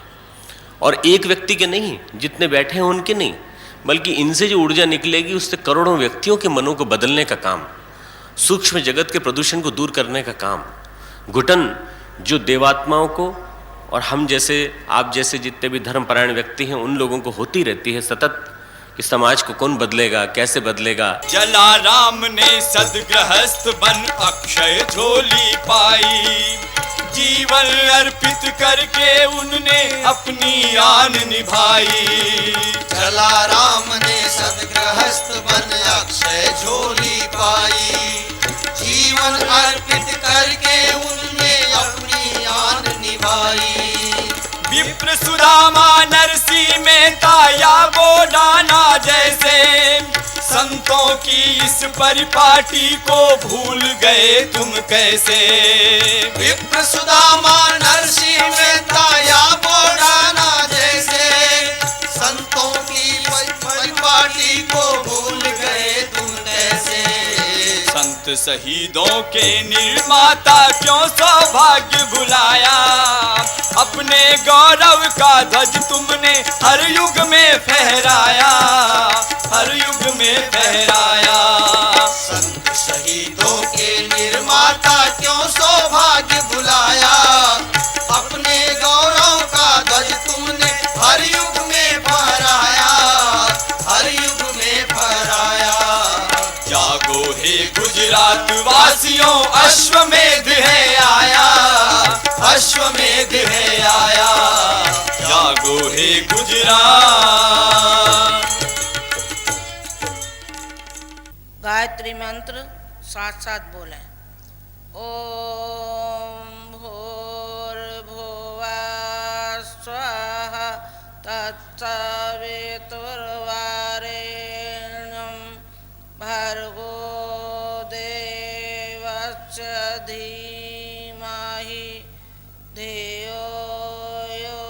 और एक व्यक्ति के नहीं, जितने बैठे हैं उनके नहीं, बल्कि इनसे जो ऊर्जा निकलेगी उससे करोड़ों व्यक्तियों के मनों को बदलने का काम, सूक्ष्म जगत के प्रदूषण को दूर करने का काम, घुटन जो देवात्माओं को और हम जैसे, आप जैसे जितने भी धर्मपरायण व्यक्ति हैं उन लोगों को होती रहती है सतत, कि समाज को कौन बदलेगा, कैसे बदलेगा। जलाराम ने सदगृहस्थ बन अक्षय झोली पाई, जीवन अर्पित करके उनने अपनी आन निभाई। जलाराम ने सदगृहस्थ बन अक्षय झोली पाई, जीवन अर्पित करके उनने अपनी आन निभाई। विप्र सुदामा नरसी मेहता या बोडाना जैसे संतों की इस परिपाटी को भूल गए तुम कैसे। विप्र सुदामा नरसी मेहता या बोडाना जैसे संतों की परिपाटी को भूल गए तुम कैसे। संत शहीदों के निर्माता क्यों सौभाग्य भुलाया, अपने गौरव का ध्वज तुमने हर युग में फहराया, हर युग में फहराया। संत शहीदों के निर्माता क्यों सौभाग्य भुलाया, अपने गौरव का ध्वज तुमने हर युग में फहराया, हर युग में फहराया। जागो हे गुजरात वासियों, अश्वमेध है आया, अश्वमेध है आया। जागो हे गुजरात। गायत्री मंत्र साथ साथ बोलें। ओम भूर्भुवः स्वः तत्सवितुर्वरेण्यं भर्गो देवस्य धीमहि धियो यो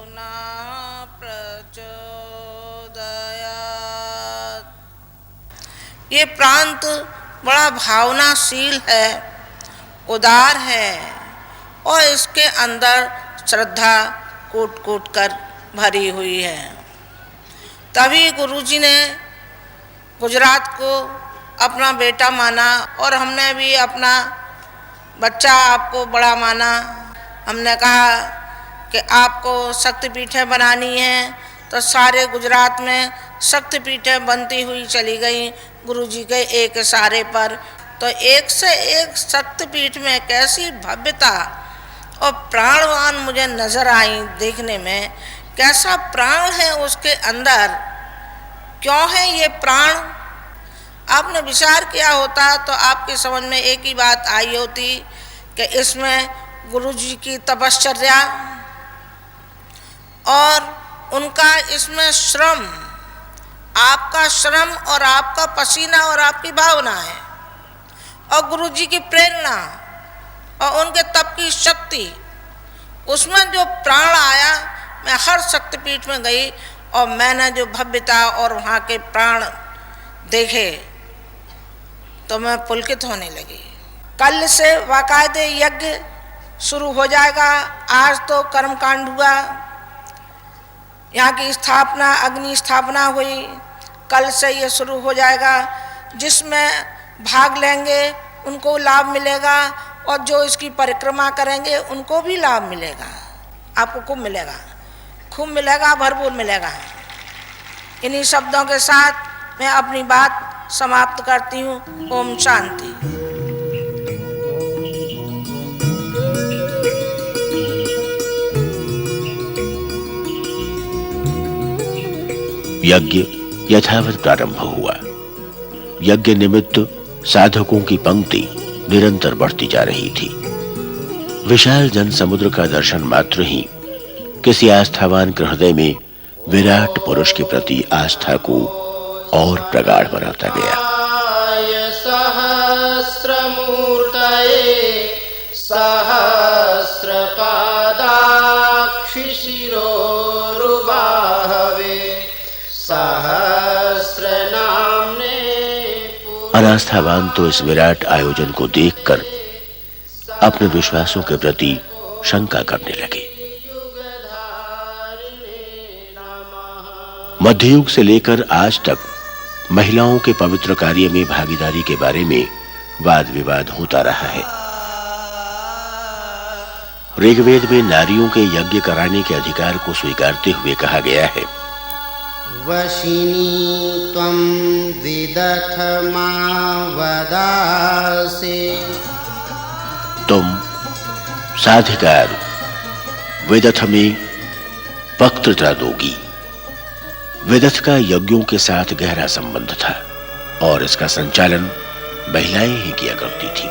नः प्रचोदयात्। ये प्रांत बड़ा भावनाशील है, उदार है, और इसके अंदर श्रद्धा कूट कूट कर भरी हुई है। तभी गुरुजी ने गुजरात को अपना बेटा माना, और हमने भी अपना बच्चा आपको बड़ा माना। हमने कहा कि आपको शक्तिपीठें बनानी हैं, तो सारे गुजरात में शक्तिपीठें बनती हुई चली गई गुरुजी के एक इशारे पर। तो एक से एक शक्तिपीठ में कैसी भव्यता और प्राणवान मुझे नजर आई देखने में, कैसा प्राण है उसके अंदर, क्यों है ये प्राण। अब आपने विचार किया होता तो आपके समझ में एक ही बात आई होती कि इसमें गुरु जी की तपश्चर्या और उनका इसमें श्रम, आपका श्रम और आपका पसीना और आपकी भावना है, और गुरु जी की प्रेरणा और उनके तप की शक्ति, उसमें जो प्राण आया। मैं हर शक्तिपीठ में गई और मैंने जो भव्यता और वहाँ के प्राण देखे तो मैं पुलकित होने लगी। कल से बाकायदे यज्ञ शुरू हो जाएगा। आज तो कर्मकांड हुआ, यहाँ की स्थापना, अग्नि स्थापना हुई, कल से ये शुरू हो जाएगा। जिसमें भाग लेंगे उनको लाभ मिलेगा और जो इसकी परिक्रमा करेंगे उनको भी लाभ मिलेगा। आपको खूब मिलेगा, खूब मिलेगा, भरपूर मिलेगा। इन्हीं शब्दों के साथ मैं अपनी बात समाप्त करती हूँ। ओम शांति। यज्ञ यथावत प्रारंभ हुआ। यज्ञ निमित्त साधकों की पंक्ति निरंतर बढ़ती जा रही थी। विशाल जन समुद्र का दर्शन मात्र ही किसी आस्थावान के हृदय में विराट पुरुष के प्रति आस्था को और प्रगाढ़ बनाता गया। सहस्रमूर्तये सहस्रपादाक्षि शिरोरुबाहवे सहस्रनाम्ने। अनास्थावान तो इस विराट आयोजन को देखकर अपने विश्वासों के प्रति शंका करने लगे। मध्ययुग से लेकर आज तक महिलाओं के पवित्र कार्य में भागीदारी के बारे में वाद विवाद होता रहा है। ऋग्वेद में नारियों के यज्ञ कराने के अधिकार को स्वीकारते हुए कहा गया है, वशिनी त्वं विदथ मावदासे। तुम साधिकार विदथ में वक्तृता दोगी। विदथ का यज्ञों के साथ गहरा संबंध था और इसका संचालन महिलाएं ही किया करती थी।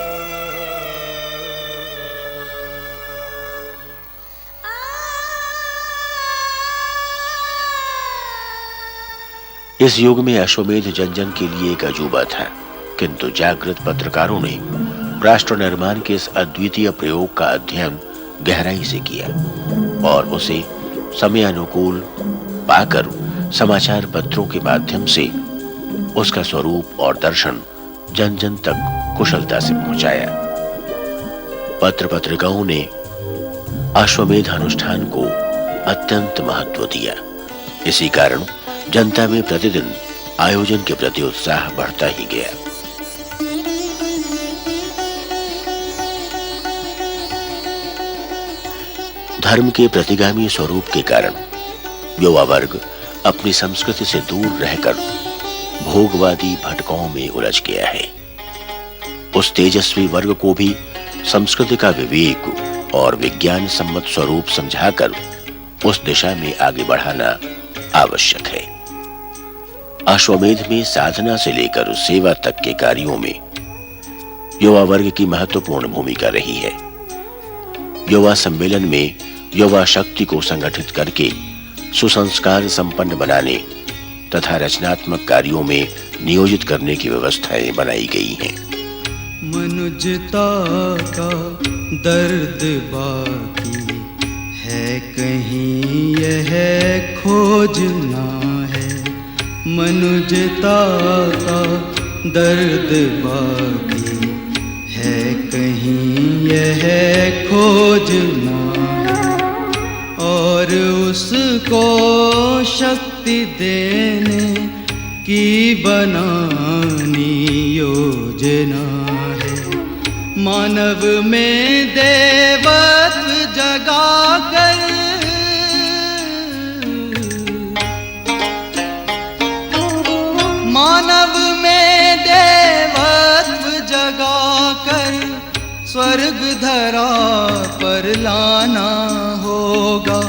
इस युग में अश्वमेध जन के लिए एक अजूबा था, किंतु जागृत पत्रकारों ने राष्ट्र निर्माण के इस अद्वितीय प्रयोग का अध्ययन गहराई से किया और उसे समयानुकूल पाकर समाचार पत्रों के माध्यम से उसका स्वरूप और दर्शन जन जन तक कुशलता से पहुंचाया। पत्र पत्रिकाओं ने अश्वमेध अनुष्ठान को अत्यंत महत्व दिया। इसी कारण जनता में प्रतिदिन आयोजन के प्रति उत्साह बढ़ता ही गया। धर्म के प्रतिगामी स्वरूप के कारण युवा वर्ग अपनी संस्कृति से दूर रहकर भोगवादी भटकाओं में उलझ गया है। उस तेजस्वी वर्ग को भी संस्कृति का विवेक और विज्ञान सम्मत स्वरूप समझाकर उस दिशा में आगे बढ़ाना आवश्यक है। अश्वमेध में साधना से लेकर सेवा तक के कार्यों में युवा वर्ग की महत्वपूर्ण भूमिका रही है। युवा सम्मेलन में युवा शक्ति को संगठित करके सुसंस्कार संपन्न बनाने तथा रचनात्मक कार्यों में नियोजित करने की व्यवस्थाएं बनाई गई हैं। मनुजता का दर्द बाकी है कहीं यह खोजना है। मनुजता का दर्द बाकी है कहीं यह खोजना और उसको शक्ति देने की बनानी योजना है। मानव में देवत्व जगाकर मानव में देवत्व जगाकर स्वर्ग धरा पर लाना होगा।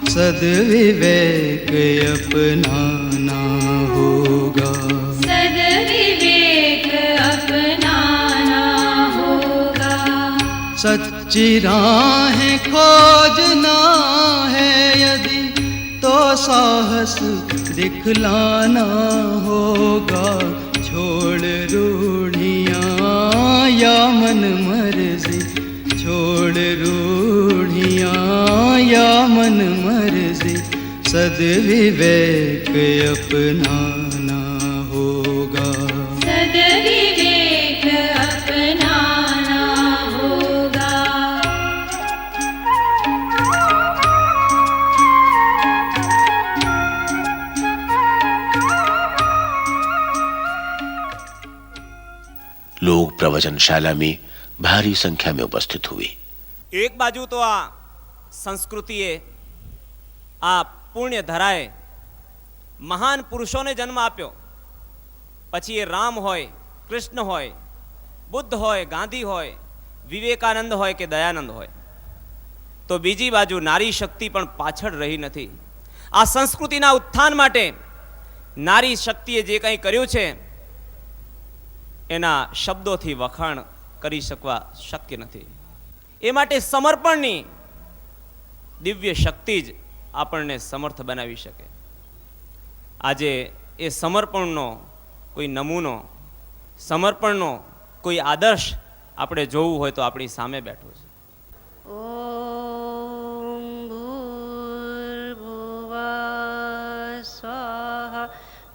सद्विवेक अपनाना होगा। सद्विवेक ऊंची राहें खोजना है यदि तो साहस दिखलाना होगा। छोड़ रूढ़ियाँ या मन मर्जी, छोड़ रूढ़ियाँ या मन मर्जी, सद्विवेक अपनाना होगा। सद्विवेक अपनाना होगा। लोग प्रवचनशाला में भारी संख्या में उपस्थित हुए। एक बाजू तो आ संस्कृतिए आ पुण्य धराए महान पुरुषोने जन्म आप्यो, પછી એ રામ હોય, કૃષ્ણ હોય, બુદ્ધ હોય, ગાંધી હોય, વિવેકાનંદ હોય કે દયાનંદ હોય, તો બીજી બાજુ નારી શક્તિ પણ પાછળ રહી નથી. આ સંસ્કૃતિના ઉત્થાન માટે નારી શક્તિએ જે કંઈ કર્યું છે એના શબ્દોથી વખાણ કરી શકવા શક્ય નથી. એ માટે સમર્પણની દિવ્ય શક્તિ જ આપણને સમર્થ બનાવી શકે. આજે એ સમર્પણનો કોઈ નમૂનો, સમર્પણનો કોઈ આદર્શ આપણે જોવું હોય તો આપણી સામે બેઠો છે. ઓમ ભૂર્ભુવઃ સ્વઃ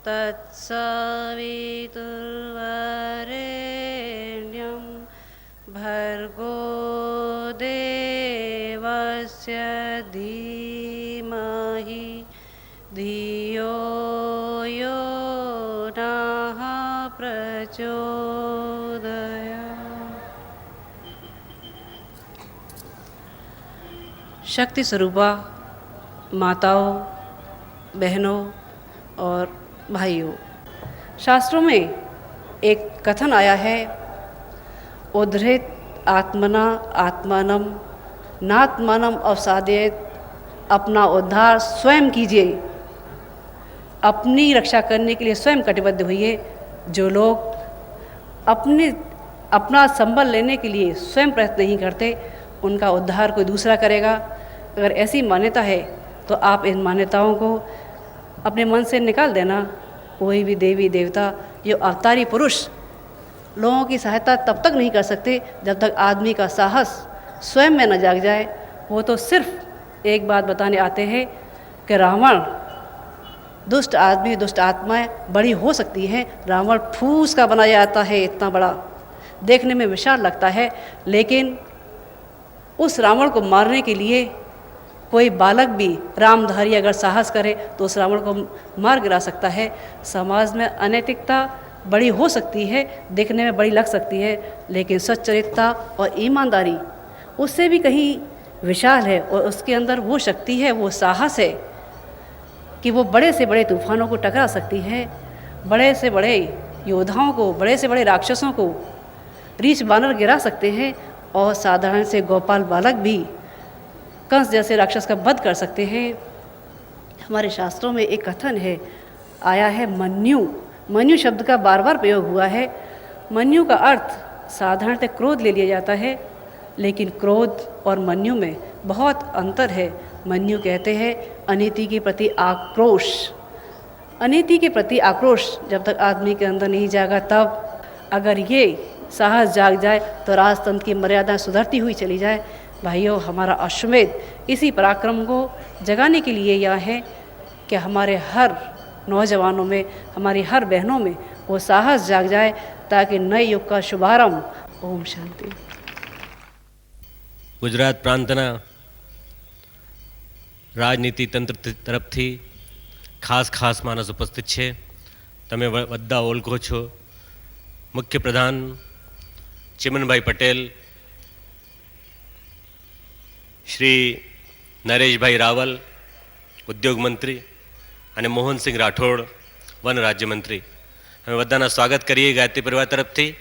તત્સવિતુર્વરેણ્યં ભર્ગો દેવસ્ય ધીમહિ धियो यो नः प्रचोदयात्। शक्ति स्वरूपा माताओं, बहनों और भाइयों, शास्त्रों में एक कथन आया है, उद्धृत आत्मना आत्मानम नात्मानम अवसादेत, अपना उद्धार स्वयं कीजिए, अपनी रक्षा करने के लिए स्वयं कटिबद्ध होइए। जो लोग अपना संबल लेने के लिए स्वयं प्रयत्न नहीं करते, उनका उद्धार कोई दूसरा करेगा। अगर ऐसी मान्यता है तो आप इन मान्यताओं को अपने मन से निकाल देना। कोई भी देवी देवता या अवतारी पुरुष लोगों की सहायता तब तक नहीं कर सकते जब तक आदमी का साहस स्वयं में न जाग जाए। वो तो सिर्फ एक बात बताने आते हैं कि रावण, दुष्ट आदमी, दुष्ट आत्माएं बड़ी हो सकती हैं। रावण फूस का बनाया जाता है, इतना बड़ा देखने में विशाल लगता है, लेकिन उस रावण को मारने के लिए कोई बालक भी रामधारी अगर साहस करे तो उस रावण को मार गिरा सकता है। समाज में अनैतिकता बड़ी हो सकती है, देखने में बड़ी लग सकती है, लेकिन सच्चरित्रता और ईमानदारी उससे भी कहीं विशाल है, और उसके अंदर वो शक्ति है, वो साहस है कि वो बड़े से बड़े तूफानों को टकरा सकती है, बड़े से बड़े योद्धाओं को, बड़े से बड़े राक्षसों को रीछ बानर गिरा सकते हैं, और साधारण से गोपाल बालक भी कंस जैसे राक्षस का वध कर सकते हैं। हमारे शास्त्रों में एक कथन है, आया है मन्यु। मन्यु शब्द का बार बार प्रयोग हुआ है। मन्यु का अर्थ साधारणतः क्रोध ले लिया जाता है, लेकिन क्रोध और मन्यु में बहुत अंतर है। मन्यु कहते हैं अनीति के प्रति आक्रोश। अनीति के प्रति आक्रोश जब तक आदमी के अंदर नहीं जागा, तब अगर ये साहस जाग जाए तो राजतंत्र की मर्यादा सुधरती हुई चली जाए। भाइयों, हमारा अश्वमेध इसी पराक्रम को जगाने के लिए यहाँ है कि हमारे हर नौजवानों में, हमारी हर बहनों में वो साहस जाग जाए, ताकि नए युग का शुभारंभ। ओम शांति। गुजरात प्रांतना રાજનીતિ તંત્ર તરફથી ખાસ માણસ ઉપસ્થિત છે. તમે બધા ઓળખો છો. મુખ્ય પ્રધાન ચિમનભાઈ પટેલ, શ્રી નરેશભાઈ રાવલ ઉદ્યોગ મંત્રી અને મોહનસિંહ રાઠોડ વન રાજ્યમંત્રી, અમે બધાના સ્વાગત કરીએ ગાયત્રી પરિવાર તરફથી.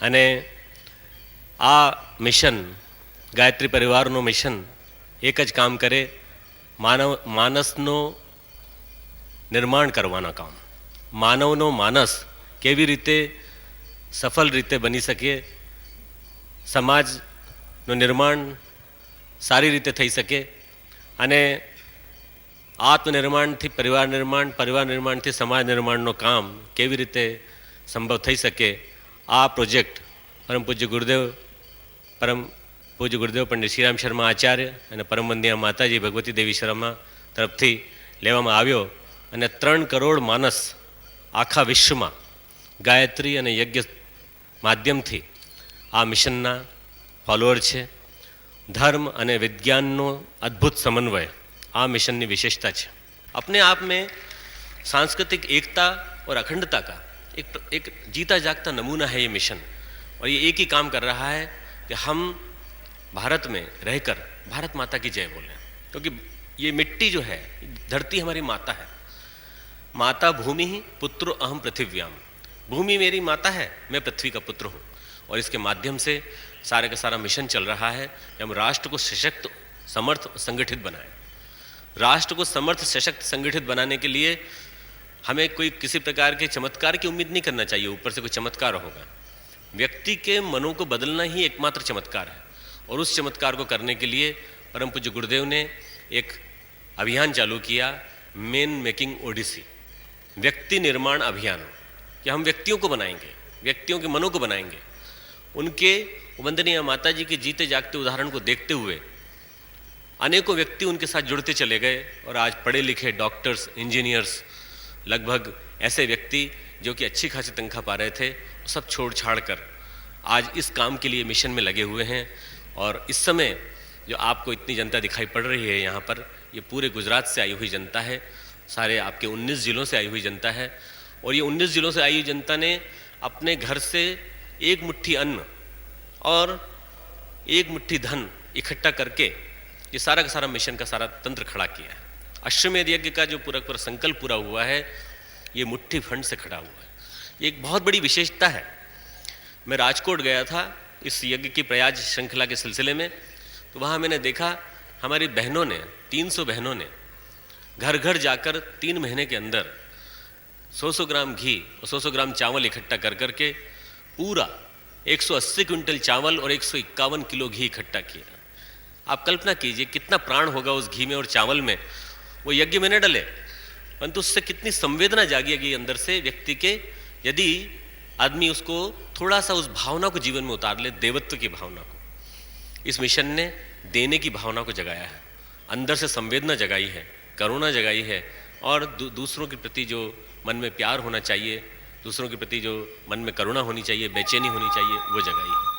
અને આ મિશન, ગાયત્રી પરિવારનું મિશન એક જ કામ કરે, માનસનો નિર્માણ કરવાના કામ. માનવનો માનસ કેવી રીતે સફળ રીતે બની શકે, સમાજ નું નિર્માણ સારી રીતે થઈ શકે અને આત્મનિર્માણથી પરિવાર નિર્માણ, પરિવાર નિર્માણથી સમાજ નિર્માણનું કામ કેવી રીતે સંભવ થઈ શકે, આ પ્રોજેક્ટ પરમ પૂજ્ય ગુરુદેવ પંડિત શ્રીરામ શર્મા આચાર્ય અને પરમ વંદનીય માતાજી ભગવતી દેવી શર્મા તરફથી લેવામાં આવ્યો અને 3 કરોડ માણસ આખા વિશ્વમાં ગાયત્રી અને યજ્ઞ માધ્યમથી આ મિશનના ફોલોઅર છે. धर्म અને વિજ્ઞાનનો અદ્ભુત સમન્વય આ મિશનની વિશેષતા છે. अपने आप में सांस्कृतिक एकता और अखंडता का एक जीता जागता नमूना है ये मिशन. और ये एक ही काम कर रहा है कि हम भारत में रहकर भारत माता की जय बोलें, क्योंकि ये मिट्टी जो है, धरती हमारी माता है. माता भूमि ही पुत्रो अहम पृथिव्याम. भूमि मेरी माता है, मैं पृथ्वी का पुत्र हूँ. और इसके माध्यम से सारे का सारा मिशन चल रहा है कि हम राष्ट्र को सशक्त, समर्थ और संगठित बनाएं. राष्ट्र को समर्थ, सशक्त, संगठित बनाने के लिए हमें कोई किसी प्रकार के चमत्कार की उम्मीद नहीं करना चाहिए. ऊपर से कोई चमत्कार होगा. व्यक्ति के मनों को बदलना ही एकमात्र चमत्कार है. और उस चमत्कार को करने के लिए परम पूज्य गुरुदेव ने एक अभियान चालू किया, मैन मेकिंग ओडिसी, व्यक्ति निर्माण अभियान. कि हम व्यक्तियों को बनाएंगे, व्यक्तियों के मनों को बनाएंगे. उनके वंदनीय माता जी के जीते जागते उदाहरण को देखते हुए अनेकों व्यक्ति उनके साथ जुड़ते चले गए. और आज पढ़े लिखे डॉक्टर्स, इंजीनियर्स, लगभग ऐसे व्यक्ति जो कि अच्छी खासी तनख्वाह पा रहे थे, सब छोड़ छाड़ कर आज इस काम के लिए मिशन में लगे हुए हैं. और इस समय जो आपको इतनी जनता दिखाई पड़ रही है यहाँ पर, ये पूरे गुजरात से आई हुई जनता है, सारे आपके 19 ज़िलों से आई हुई जनता है. और ये 19 ज़िलों से आई हुई जनता ने अपने घर से एक मुट्ठी अन्न और एक मुट्ठी धन इकट्ठा करके ये सारा का सारा मिशन का सारा तंत्र खड़ा किया है. अश्वमेध यज्ञ का जो पूरा संकल्प पूरा हुआ है, ये मुट्ठी फंड से खड़ा हुआ है. ये एक बहुत बड़ी विशेषता है. मैं राजकोट गया था इस यज्ञ की प्रयाज श्रृंखला के सिलसिले में, तो वहाँ मैंने देखा हमारी बहनों ने, 300 बहनों ने घर घर जाकर 3 महीने के अंदर 100 ग्राम घी और 100 ग्राम चावल इकट्ठा कर करके पूरा 180 क्विंटल चावल और 151 किलो घी इकट्ठा किया. आप कल्पना कीजिए कितना प्राण होगा उस घी में और चावल में. वो यज्ञ में न डले, परंतु उससे कितनी संवेदना जागेगी अंदर से व्यक्ति के, यदि आदमी उसको थोड़ा सा उस भावना को जीवन में उतार ले, देवत्व की भावना को. इस मिशन ने देने की भावना को जगाया है, अंदर से संवेदना जगाई है, करुणा जगाई है. और दूसरों के प्रति जो मन में प्यार होना चाहिए, दूसरों के प्रति जो मन में करुणा होनी चाहिए, बेचैनी होनी चाहिए, वो जगाई है.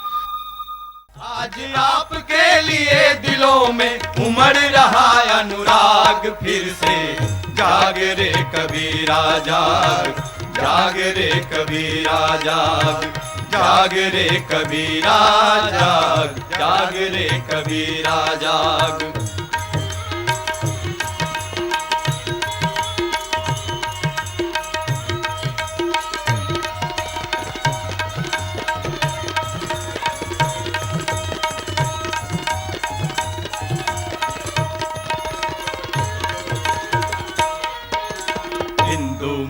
आज आपके लिए दिलों में उमड़ रहा अनुराग फिर से. जाग रे कबीरा जाग, जाग रे कबीरा जाग, जाग रे कबीरा जाग, जाग रे कबीरा जाग.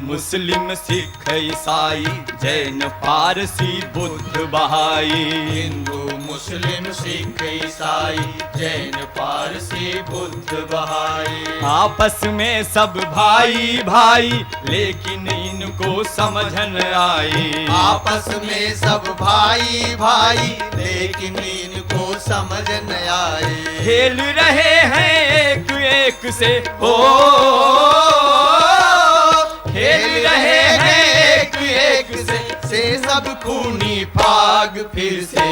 मुस्लिम, सिख, ईसाई, जैन, पारसी, बुद्ध, बहाई. हिंदू, मुस्लिम, सिख, ईसाई, जैन, पारसी, बुद्ध, बहाई. आपस में सब भाई भाई, लेकिन इनको समझ न आई. आपस में सब भाई भाई, लेकिन इनको समझ न आई. खेल रहे हैं एक एक से, हो खेल रहे हैं एक एक से सब खूनी फाग फिर से.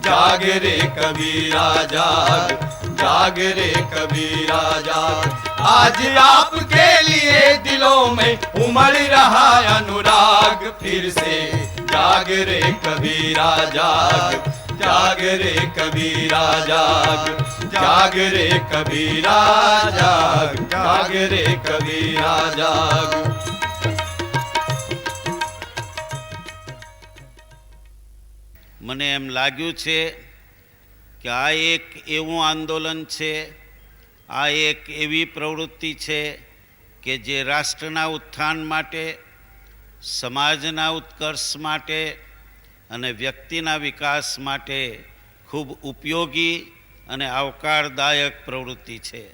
जाग रे कबीरा जाग, जाग रे कबीरा जाग. आज आपके लिए दिलों में उमड़ रहा अनुराग फिर से. जाग रे कबीरा जाग, जाग रे कबीरा जाग, जाग रे कबीरा जाग, जाग रे कबीरा जाग. મને એમ લાગ્યું છે કે આ એક એવું આંદોલન છે, આ એક એવી પ્રવૃત્તિ છે કે જે રાષ્ટ્રના ઉત્થાન માટે, સમાજના ઉત્કર્ષ માટે અને વ્યક્તિના વિકાસ માટે ખૂબ ઉપયોગી અને આવકારદાયક પ્રવૃત્તિ છે.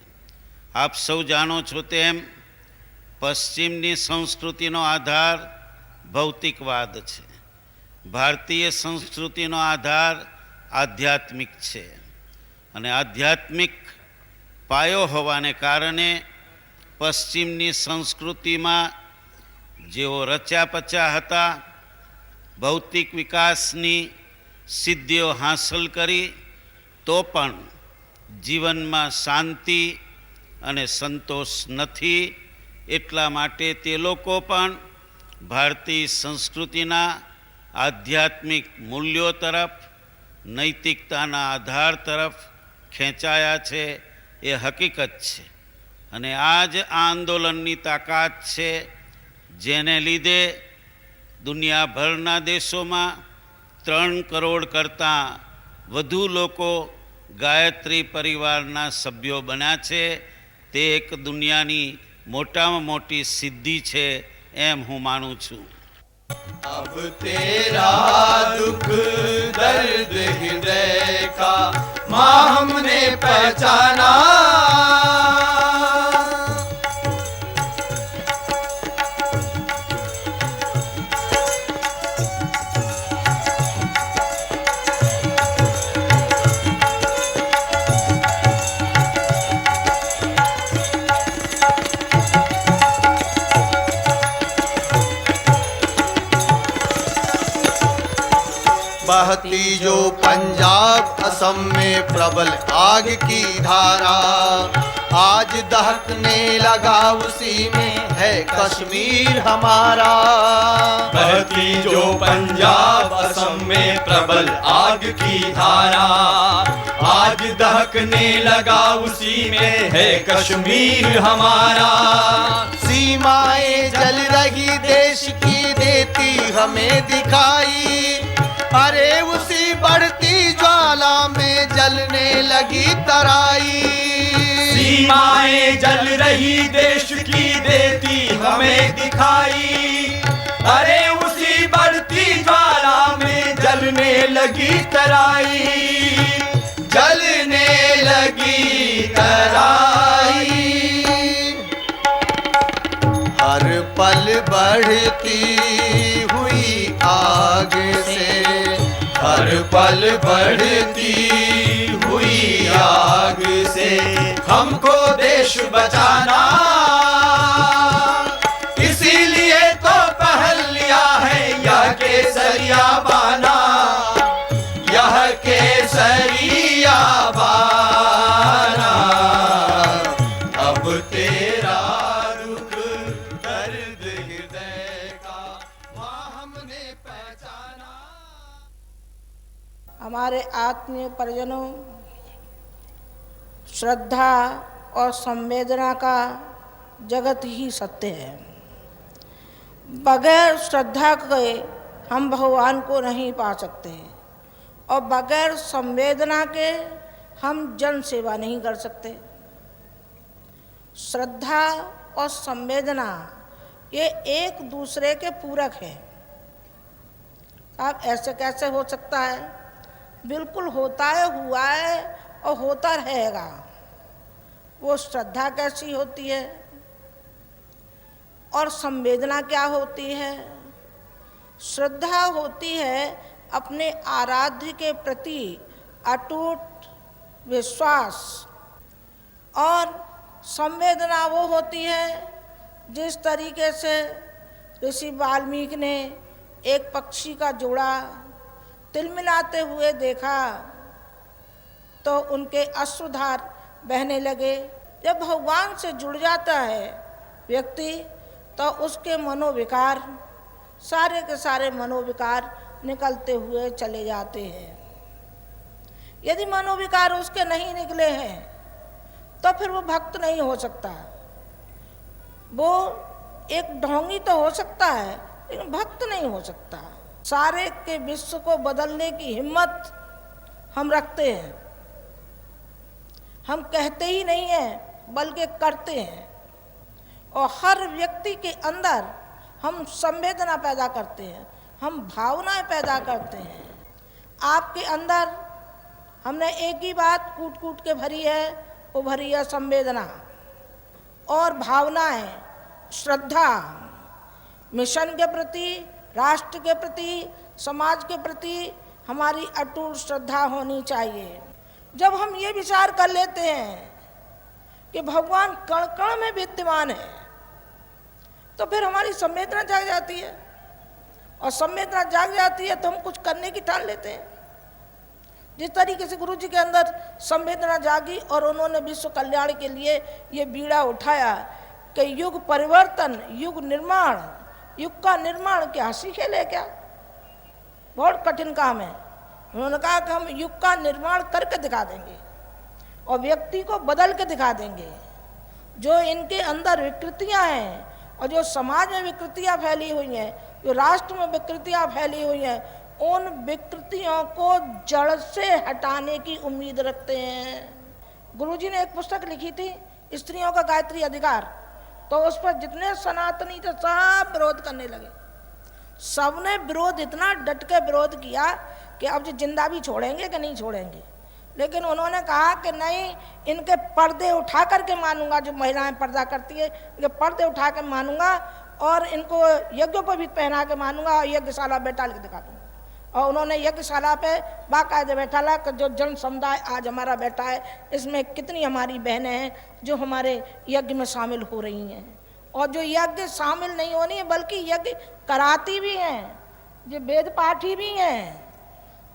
આપ સૌ જાણો છો તેમ પશ્ચિમની સંસ્કૃતિનો આધાર ભૌતિકવાદ છે. ભારતીય સંસ્કૃતિનો આધાર આધ્યાત્મિક છે અને આધ્યાત્મિક પાયો હોવાને કારણે પશ્ચિમની સંસ્કૃતિમાં જેઓ રચ્યા પચ્યા હતા, ભૌતિક વિકાસની સિદ્ધિઓ હાંસલ કરી તો પણ જીવનમાં શાંતિ અને સંતોષ નથી. એટલા માટે તે લોકો પણ ભારતીય સંસ્કૃતિના આધ્યાત્મિક મૂલ્યો તરફ, નૈતિકતાના આધાર તરફ ખેંચાયા છે. એ હકીકત છે અને આ જ આંદોલનની તાકાત છે, જેને લીધે દુનિયાભરના દેશોમાં 3 કરોડ કરતાં વધુ લોકો ગાયત્રી પરિવારના સભ્યો બન્યા છે. તે એક દુનિયાની મોટામાં મોટી સિદ્ધિ છે એમ હું માનું છું. अब तेरा दुख दर्द हृदय का माँ हमने पहचाना. बहती जो पंजाब असम में प्रबल आग की धारा, आज दहकने लगा उसी में है कश्मीर हमारा. बहती जो पंजाब असम में प्रबल आग की धारा, आज दहकने लगा उसी में है कश्मीर हमारा. सीमाएं जल रही देश की देती हमें दिखाई, अरे उसी बढ़ती ज्वाला में जलने लगी तराई. सीमाएं जल रही देश की देती हमें दिखाई, अरे उसी बढ़ती ज्वाला में जलने लगी तराई. जलने लगी तराई. हर पल बढ़ती हुई आग से, हर पल बढ़ती हुई आग से हमको देश बचाना. इसीलिए तो पहल लिया है यह केसरिया बाना, यह केसरिया बाना. अब तेरा दुख दर्द हृदय का माँ हमने पहचाना. हमारे आत्मीय परिजनों, श्रद्धा और संवेदना का जगत ही सत्य है. बगैर श्रद्धा के हम भगवान को नहीं पा सकते और बगैर संवेदना के हम जन सेवा नहीं कर सकते. श्रद्धा और संवेदना ये एक दूसरे के पूरक हैं. अब ऐसे कैसे हो सकता है? बिल्कुल होता है, हुआ है और होता रहेगा. वो श्रद्धा कैसी होती है और संवेदना क्या होती है? श्रद्धा होती है अपने आराध्य के प्रति अटूट विश्वास, और संवेदना वो होती है जिस तरीके से ऋषि वाल्मीकि ने एक पक्षी का जोड़ा तिलमिलाते हुए देखा तो उनके अश्रुधार बहने लगे. जब भगवान से जुड़ जाता है व्यक्ति तो उसके मनोविकार, सारे के सारे मनोविकार निकलते हुए चले जाते हैं. यदि मनोविकार उसके नहीं निकले हैं तो फिर वो भक्त नहीं हो सकता. वो एक ढोंगी तो हो सकता है लेकिन भक्त नहीं हो सकता. सारे के विश्व को बदलने की हिम्मत हम रखते हैं. हम कहते ही नहीं हैं बल्कि करते हैं. और हर व्यक्ति के अंदर हम संवेदना पैदा करते हैं, हम भावनाएं पैदा करते हैं. आपके अंदर हमने एक ही बात कूट कूट के भरी है, वो भरी है संवेदना और भावनाएं, श्रद्धा, मिशन के प्रति, राष्ट्र के प्रति, समाज के प्रति हमारी अटूट श्रद्धा होनी चाहिए। जब हम ये विचार कर लेते हैं कि भगवान कण कण में विद्यमान है, तो फिर हमारी संवेदना जाग जाती है, और संवेदना जाग जाती है तो हम कुछ करने की ठान लेते हैं। जिस तरीके से गुरु जी के अंदर संवेदना जागी और उन्होंने विश्व कल्याण के लिए ये बीड़ा उठाया कि युग परिवर्तन, युग निर्माण, युग का निर्माण क्या सीखे ले क्या, बहुत कठिन काम है। उन्होंने कहा कि हम युग का निर्माण करके दिखा देंगे और व्यक्ति को बदल के दिखा देंगे। जो इनके अंदर विकृतियां हैं और जो समाज में विकृतियां फैली हुई हैं, जो राष्ट्र में विकृतियां फैली हुई हैं, उन विकृतियों को जड़ से हटाने की उम्मीद रखते हैं। गुरुजी ने एक पुस्तक लिखी थी, स्त्रियों का गायत्री अधिकार, तो उस पर जितने सनातनी थे सब विरोध करने लगे। सबने विरोध, इतना डट के विरोध किया कि अब जो जिंदा भी छोड़ेंगे कि नहीं छोड़ेंगे। लेकिन उन्होंने कहा कि नहीं, इनके पर्दे उठा करके मानूंगा, जो महिलाएं पर्दा करती है इनके पर्दे उठा के मानूंगा और इनको यज्ञों पर भी पहना के मानूंगा और यज्ञशाला बैठा के दिखा दूंगा। और उन्होंने यज्ञशाला पे बाकायदे बैठाला कि जो जन समुदाय आज हमारा बैठा है, इसमें कितनी हमारी बहनें हैं जो हमारे यज्ञ में शामिल हो रही हैं, और जो यज्ञ शामिल नहीं होनी है बल्कि यज्ञ कराती भी हैं, जो वेद पाठी भी हैं,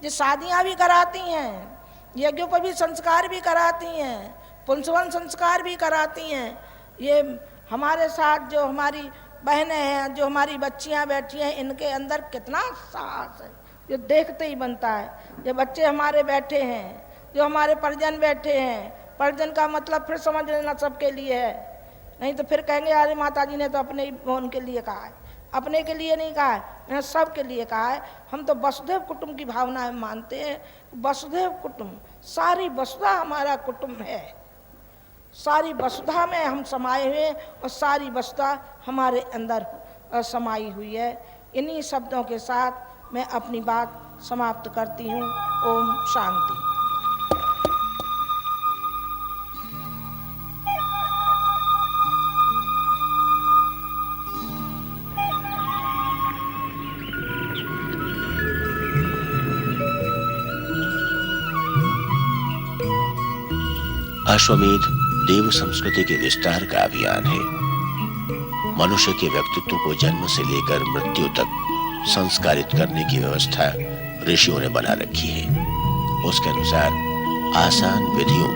जो शादियाँ भी कराती हैं, यज्ञों पर भी संस्कार भी कराती हैं, पुंसवन संस्कार भी कराती हैं। ये हमारे साथ जो हमारी बहनें हैं, जो हमारी बच्चियां बैठी हैं, इनके अंदर कितना साहस है, जो देखते ही बनता है। जो बच्चे हमारे बैठे हैं, जो हमारे परिजन बैठे हैं, परिजन का मतलब फिर समझ लेना सबके लिए है, नहीं तो फिर कहेंगे अरे माता जी ने तो अपने ही उनके लिए कहा है। अपने के लिए नहीं कहा है, मैंने सबके लिए कहा है। हम तो वसुधैव कुटुंब की भावना मानते हैं। वसुधैव कुटुंब, सारी वसुधा हमारा कुटुंब है, सारी वसुधा में हम समाये हुए और सारी वसुधा हमारे अंदर समाई हुई है। इन्हीं शब्दों के साथ मैं अपनी बात समाप्त करती हूँ। ओम शांति। अश्वमेध देव संस्कृति के विस्तार का अभियान है। मनुष्य के व्यक्तित्व को जन्म से लेकर मृत्यु तक संस्कारित करने की व्यवस्था ऋषियों ने बना रखी है। उसके अनुसार आसान विधियों,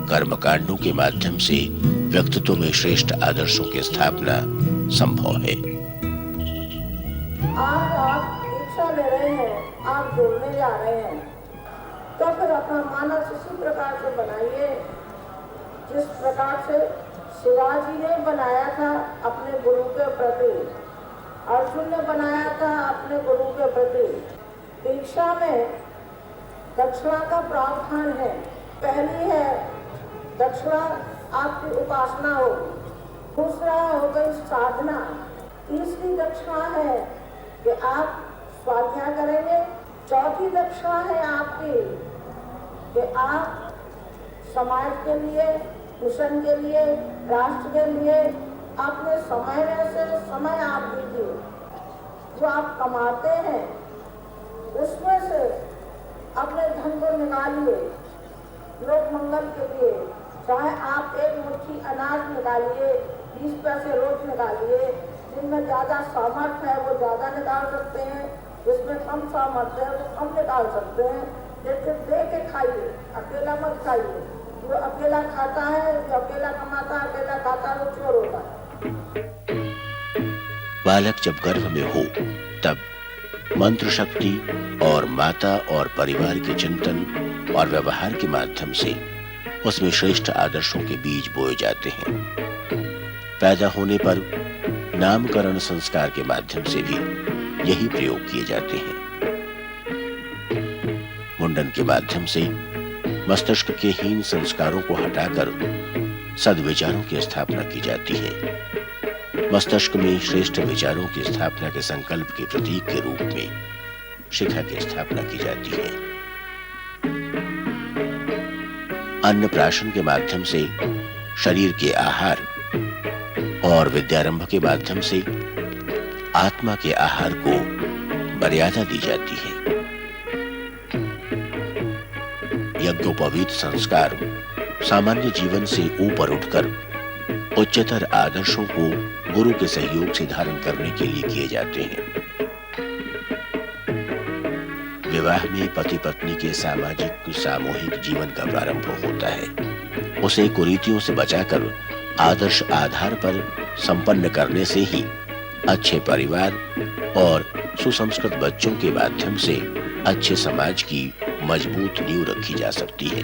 कर्मकांडों के माध्यम से व्यक्तित्व में श्रेष्ठ आदर्शों की स्थापना संभव है। आज आप दीक्षा ले रहे हैं, आप जुड़ने जा रहे हैं, तो फिर अपना मानस इसी प्रकार से बनाइए जिस प्रकार से शिवाजी ने बनाया था अपने गुरु के प्रति, अर्जुन ने बनाया था अपने गुरु के प्रति। दीक्षा में दक्षिणा का प्रावधान है। पहली है दक्षिणा आपकी उपासना होगी, दूसरा हो गई साधना, तीसरी दक्षिणा है कि आप स्वाध्याय करेंगे, चौथी दक्षिणा है आपकी कि आप समाज के लिए, मिशन के लिए, राष्ट्र के लिए अपने समय में से समय आप दीजिए। जो आप कमाते हैं उसमें से अपने धन को निकालिए लोक मंगल के लिए। चाहे आप एक मुट्ठी अनाज निकालिए, 20 पैसे रोज निकालिए। जिनमें ज़्यादा सामर्थ्य है वो ज़्यादा निकाल सकते हैं, जिसमें कम सामर्थ्य है वो कम निकाल सकते हैं। जैसे दे के खाइए, अकेला मत खाइए। जो अकेला खाता है, जो अकेला कमाता है, अकेला खाता है, वो चोर होता है। बालक जब गर्भ में हो तब मंत्र शक्ति और माता और परिवार के चिंतन और व्यवहार के माध्यम से उसमें श्रेष्ठ आदर्शों के बीज बोए जाते हैं। पैदा होने पर नामकरण संस्कार के माध्यम से भी यही प्रयोग किए जाते हैं। मुंडन के माध्यम से मस्तिष्क के हीन संस्कारों को हटाकर सद्विचारों की स्थापना की जाती है। मस्तिष्क में श्रेष्ठ विचारों की स्थापना के संकल्प के प्रतीक के रूप में शिखा की स्थापना की जाती है। अन्नप्राशन के माध्यम से शरीर के आहार और विद्यारंभ के माध्यम से आत्मा के आहार को मर्यादा दी जाती है। यज्ञोपवीत संस्कार सामान्य जीवन से ऊपर उठकर उच्चतर आदर्शों को गुरु के सहयोग से धारण करने के लिए किए जाते हैं। विवाह में पति पत्नी के सामाजिक सामूहिक जीवन का प्रारंभ होता है। उसे कुरीतियों से बचाकर आदर्श आधार पर संपन्न करने से ही अच्छे परिवार और सुसंस्कृत बच्चों के माध्यम से अच्छे समाज की मजबूत नींव रखी जा सकती है।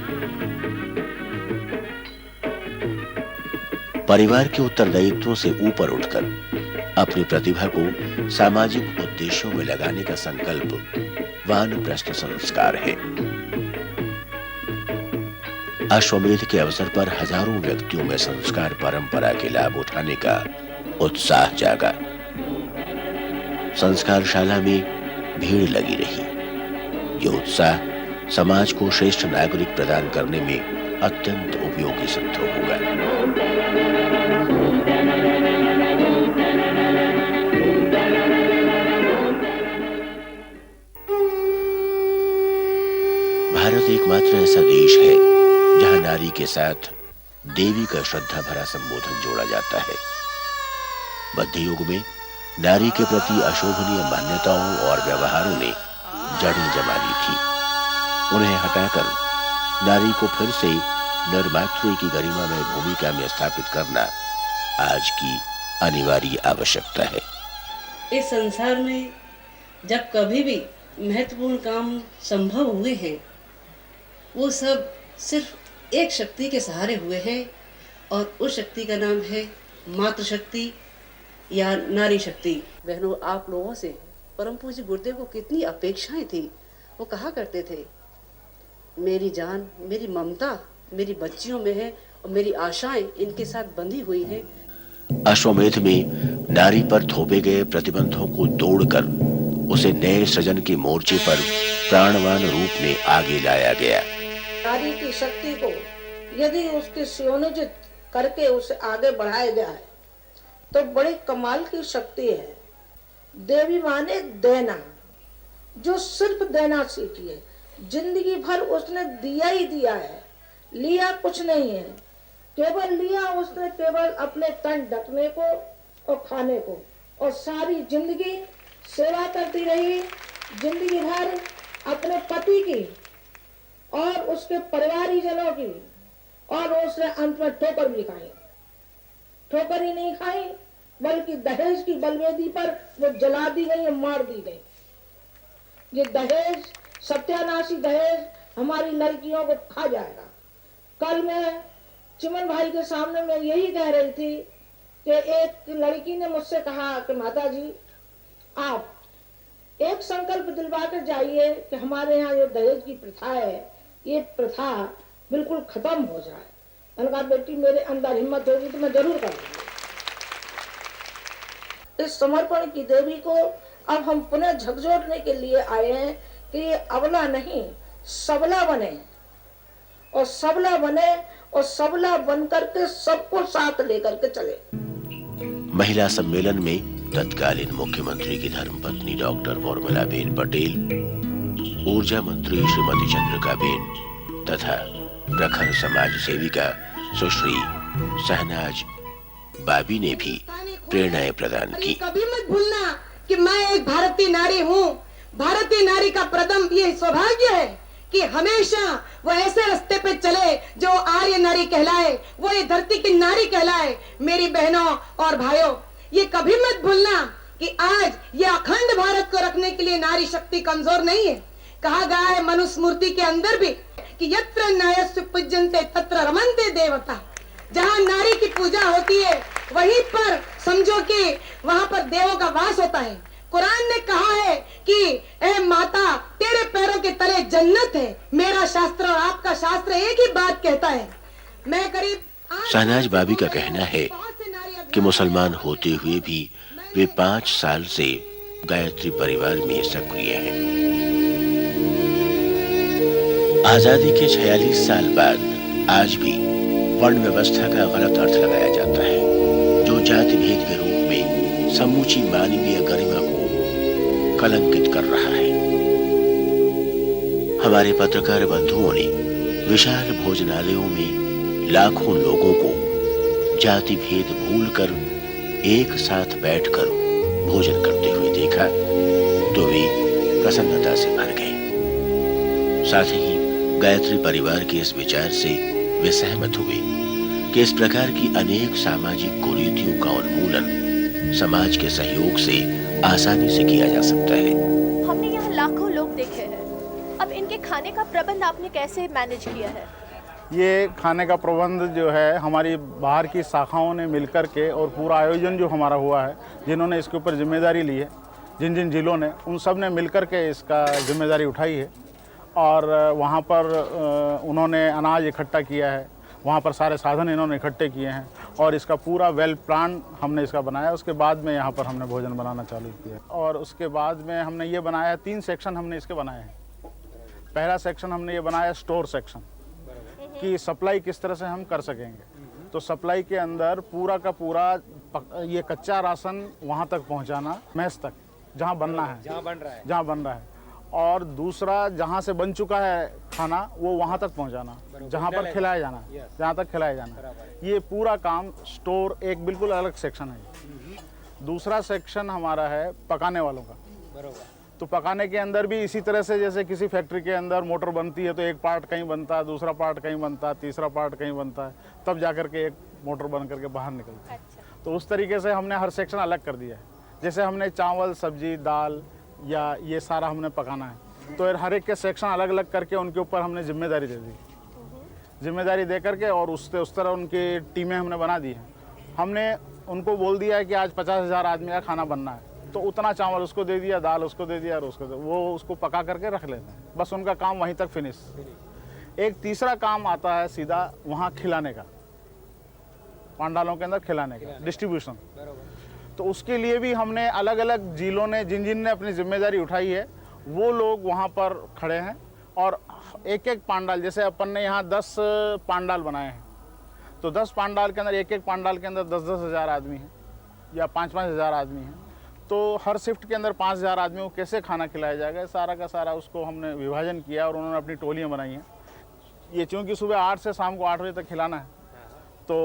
परिवार के उत्तरदायित्वों से ऊपर उठकर अपनी प्रतिभा को सामाजिक उद्देश्यों में लगाने का संकल्प वानप्रस्थ संस्कार है। अश्वमेध के अवसर पर हजारों व्यक्तियों में संस्कार परंपरा के लाभ उठाने का उत्साह जागा। संस्कारशाला में भीड़ लगी रही। यह उत्साह समाज को श्रेष्ठ नागरिक प्रदान करने में अत्यंत उपयोगी सिद्ध होगा। भारत एकमात्र ऐसा देश है जहां नारी के साथ देवी का श्रद्धा भरा संबोधन जोड़ा जाता है। मध्य युग में नारी के प्रति अशोभनीय मान्यताओं और व्यवहारों ने जड़ें जमा ली थी। उन्हें हटाकर नारी को फिर से निर्मातृ की गरिमा में भूमिका में स्थापित करना आज की अनिवार्य आवश्यकता है। इस संसार में जब कभी भी महत्वपूर्ण काम संभव हुए हैं, वो सब सिर्फ एक शक्ति के सहारे हुए हैं, और उस शक्ति का नाम है मातृशक्ति या नारी शक्ति। बहनों, आप लोगों से परम पूज्य गुरुदेव को कितनी अपेक्षाएं थी। वो कहा करते थे, मेरी जान, मेरी ममता मेरी बच्चियों में है और मेरी आशाएं इनके साथ बंधी हुई है। अश्वमेध में नारी पर थोपे गए प्रतिबंधों को तोड़कर उसे नए सृजन के मोर्चे पर प्राणवान रूप में आगे लाया गया। नारी की शक्ति को यदि उसके सुयोजित करके उसे आगे बढ़ाया जाए तो बड़ी कमाल की शक्ति है। देवी माने देना, जो सिर्फ देना सीखी है। जिंदगी भर उसने दिया ही दिया है, लिया कुछ नहीं है। केवल लिया उसने केवल अपने तन ढकने को और खाने को, और सारी जिंदगी सेवा करती रही। जिंदगी भर अपने पति की और उसके परिवारजनों की, और उसने अंत में ठोकर भी खाई। ठोकर ही नहीं खाई बल्कि दहेज की बलवेदी पर वो जला दी गई, मार दी गई। ये दहेज, सत्यानाशी दहेज हमारी लड़कियों को खा जाएगा। कल मैं चिमन भाई के सामने मैं यही कह रही थी कि एक लड़की ने मुझसे कहा कि माता जी, आप एक संकल्प दिलवा कर जाइए कि हमारे यहाँ जो दहेज की प्रथा है, ये प्रथा बिल्कुल खत्म हो जाए। मैंने कहा, बेटी मेरे अंदर हिम्मत होगी तो मैं जरूर करूंगी। इस समर्पण की देवी को अब हम पुनः झकझोरने के लिए आए हैं कि ये अबला नहीं सबला बने, और सबला बने और सबला बनकर के सबको साथ लेकर के चले। महिला सम्मेलन में तत्कालीन मुख्यमंत्री की धर्मपत्नी डॉक्टर उर्मिलाबेन पटेल, ऊर्जा मंत्री श्रीमती चंद्रिकाबेन तथा प्रखर समाज सेविका सुश्री शहनाज बाबी ने भी प्रेरणाएं प्रदान की। कभी मत भूलना कि मैं एक भारतीय नारी हूँ। भारतीय नारी का प्रथम ये सौभाग्य है कि हमेशा वो ऐसे रास्ते पे चले जो आर्य नारी कहलाए, वो ये धरती की नारी कहलाए। मेरी बहनों और भाइयों, ये कभी मत भूलना कि आज ये अखंड भारत को रखने के लिए नारी शक्ति कमजोर नहीं है। कहा गया है मनुस्मृति के अंदर भी कि यत्र नायस्य पूज्यन्ते तत्र रमन्ते देवता। जहाँ नारी की पूजा होती है वहीं पर समझो कि वहाँ पर देवों का वास होता है। कुरान ने कहा है कि ए माता, तेरे पैरों के तले जन्नत है। मेरा शास्त्र और आपका शास्त्र एक ही बात कहता है। मैं करीब शहनाज बाबी का कहना है कि मुसलमान होते हुए भी वे 5 साल से गायत्री परिवार में सक्रिय हैं। आजादी के 46 साल बाद आज भी वर्ण व्यवस्था का गलत अर्थ लगाया जाता है, जो जाति भेद के रूप में समूची मानवीय गरिमा को कलंकित कर रहा है। हमारे पत्रकार बंधुओं ने विशाल भोजनालयों में लाखों लोगों को जाति भेद भूलकर एक साथ बैठकर भोजन करते हुए देखा तो वे प्रसन्नता से भर गए। साथ ही गायत्री परिवार के इस विचार से वे सहमत हुए कि इस प्रकार की अनेक सामाजिक कुरीतियों का उन्मूलन समाज के सहयोग से आसानी से किया जा सकता है। हमने यहाँ लाखों लोग देखे हैं, अब इनके खाने का प्रबंध आपने कैसे मैनेज किया है? ये खाने का प्रबंध जो है हमारी बाहर की शाखाओं ने मिलकर के, और पूरा आयोजन जो हमारा हुआ है, जिन्होंने इसके ऊपर जिम्मेदारी ली है, जिन जिन जिलों ने, उन सब ने मिलकर के इसका जिम्मेदारी उठाई है। और वहाँ पर उन्होंने अनाज इकट्ठा किया है, वहाँ पर सारे साधन इन्होंने इकट्ठे किए हैं और इसका पूरा वेल प्लान हमने इसका बनाया। उसके बाद में यहाँ पर हमने भोजन बनाना चालू किया और उसके बाद में हमने ये बनाया, 3 सेक्शन हमने इसके बनाए हैं। पहला सेक्शन हमने ये बनाया स्टोर सेक्शन, कि सप्लाई किस तरह से हम कर सकेंगे। तो सप्लाई के अंदर पूरा का पूरा ये कच्चा राशन वहाँ तक पहुँचाना, मैस तक जहाँ बनना है, जहाँ बन रहा है, और दूसरा जहाँ से बन चुका है खाना वो वहाँ तक पहुँचाना, जहाँ पर खिलाया जाना, जहाँ तक खिलाया जाना, ये पूरा काम स्टोर एक बिल्कुल अलग सेक्शन है। दूसरा सेक्शन हमारा है पकाने वालों का। तो पकाने के अंदर भी इसी तरह से, जैसे किसी फैक्ट्री के अंदर मोटर बनती है तो एक पार्ट कहीं बनता है, दूसरा पार्ट कहीं बनता है, तीसरा पार्ट कहीं बनता है, तब जाकर के एक मोटर बन करके बाहर निकलती है। तो उस तरीके से हमने हर सेक्शन अलग कर दिया है। जैसे हमने चावल, सब्जी, दाल या ये सारा हमने पकाना है, तो हर एक के सेक्शन अलग अलग करके उनके ऊपर हमने जिम्मेदारी दे दी, जिम्मेदारी दे करके, और उस तरह उनकी टीमें हमने बना दी हैं। हमने उनको बोल दिया है कि आज 50,000 आदमी का खाना बनना है, तो उतना चावल उसको दे दिया, दाल उसको दे दिया, और वो उसको पका करके रख लेते हैं। बस उनका काम वहीं तक फिनिश। एक तीसरा काम आता है सीधा वहाँ खिलाने का, पंडालों के अंदर खिलाने का, डिस्ट्रीब्यूशन। तो उसके लिए भी हमने अलग अलग जिलों ने, जिन जिन ने अपनी जिम्मेदारी उठाई है, वो लोग वहाँ पर खड़े हैं और एक एक पांडाल, जैसे अपन ने यहाँ 10 पांडाल बनाए हैं, तो 10 पांडाल के अंदर, एक एक पांडाल के अंदर 10-10 हज़ार आदमी हैं या 5-5 हज़ार आदमी हैं। तो हर शिफ्ट के अंदर 5,000 आदमियों को कैसे खाना खिलाया जाएगा, सारा का सारा उसको हमने विभाजन किया और उन्होंने अपनी टोलियाँ बनाई हैं। ये चूँकि सुबह 8 से शाम को 8 बजे तक खिलाना है, तो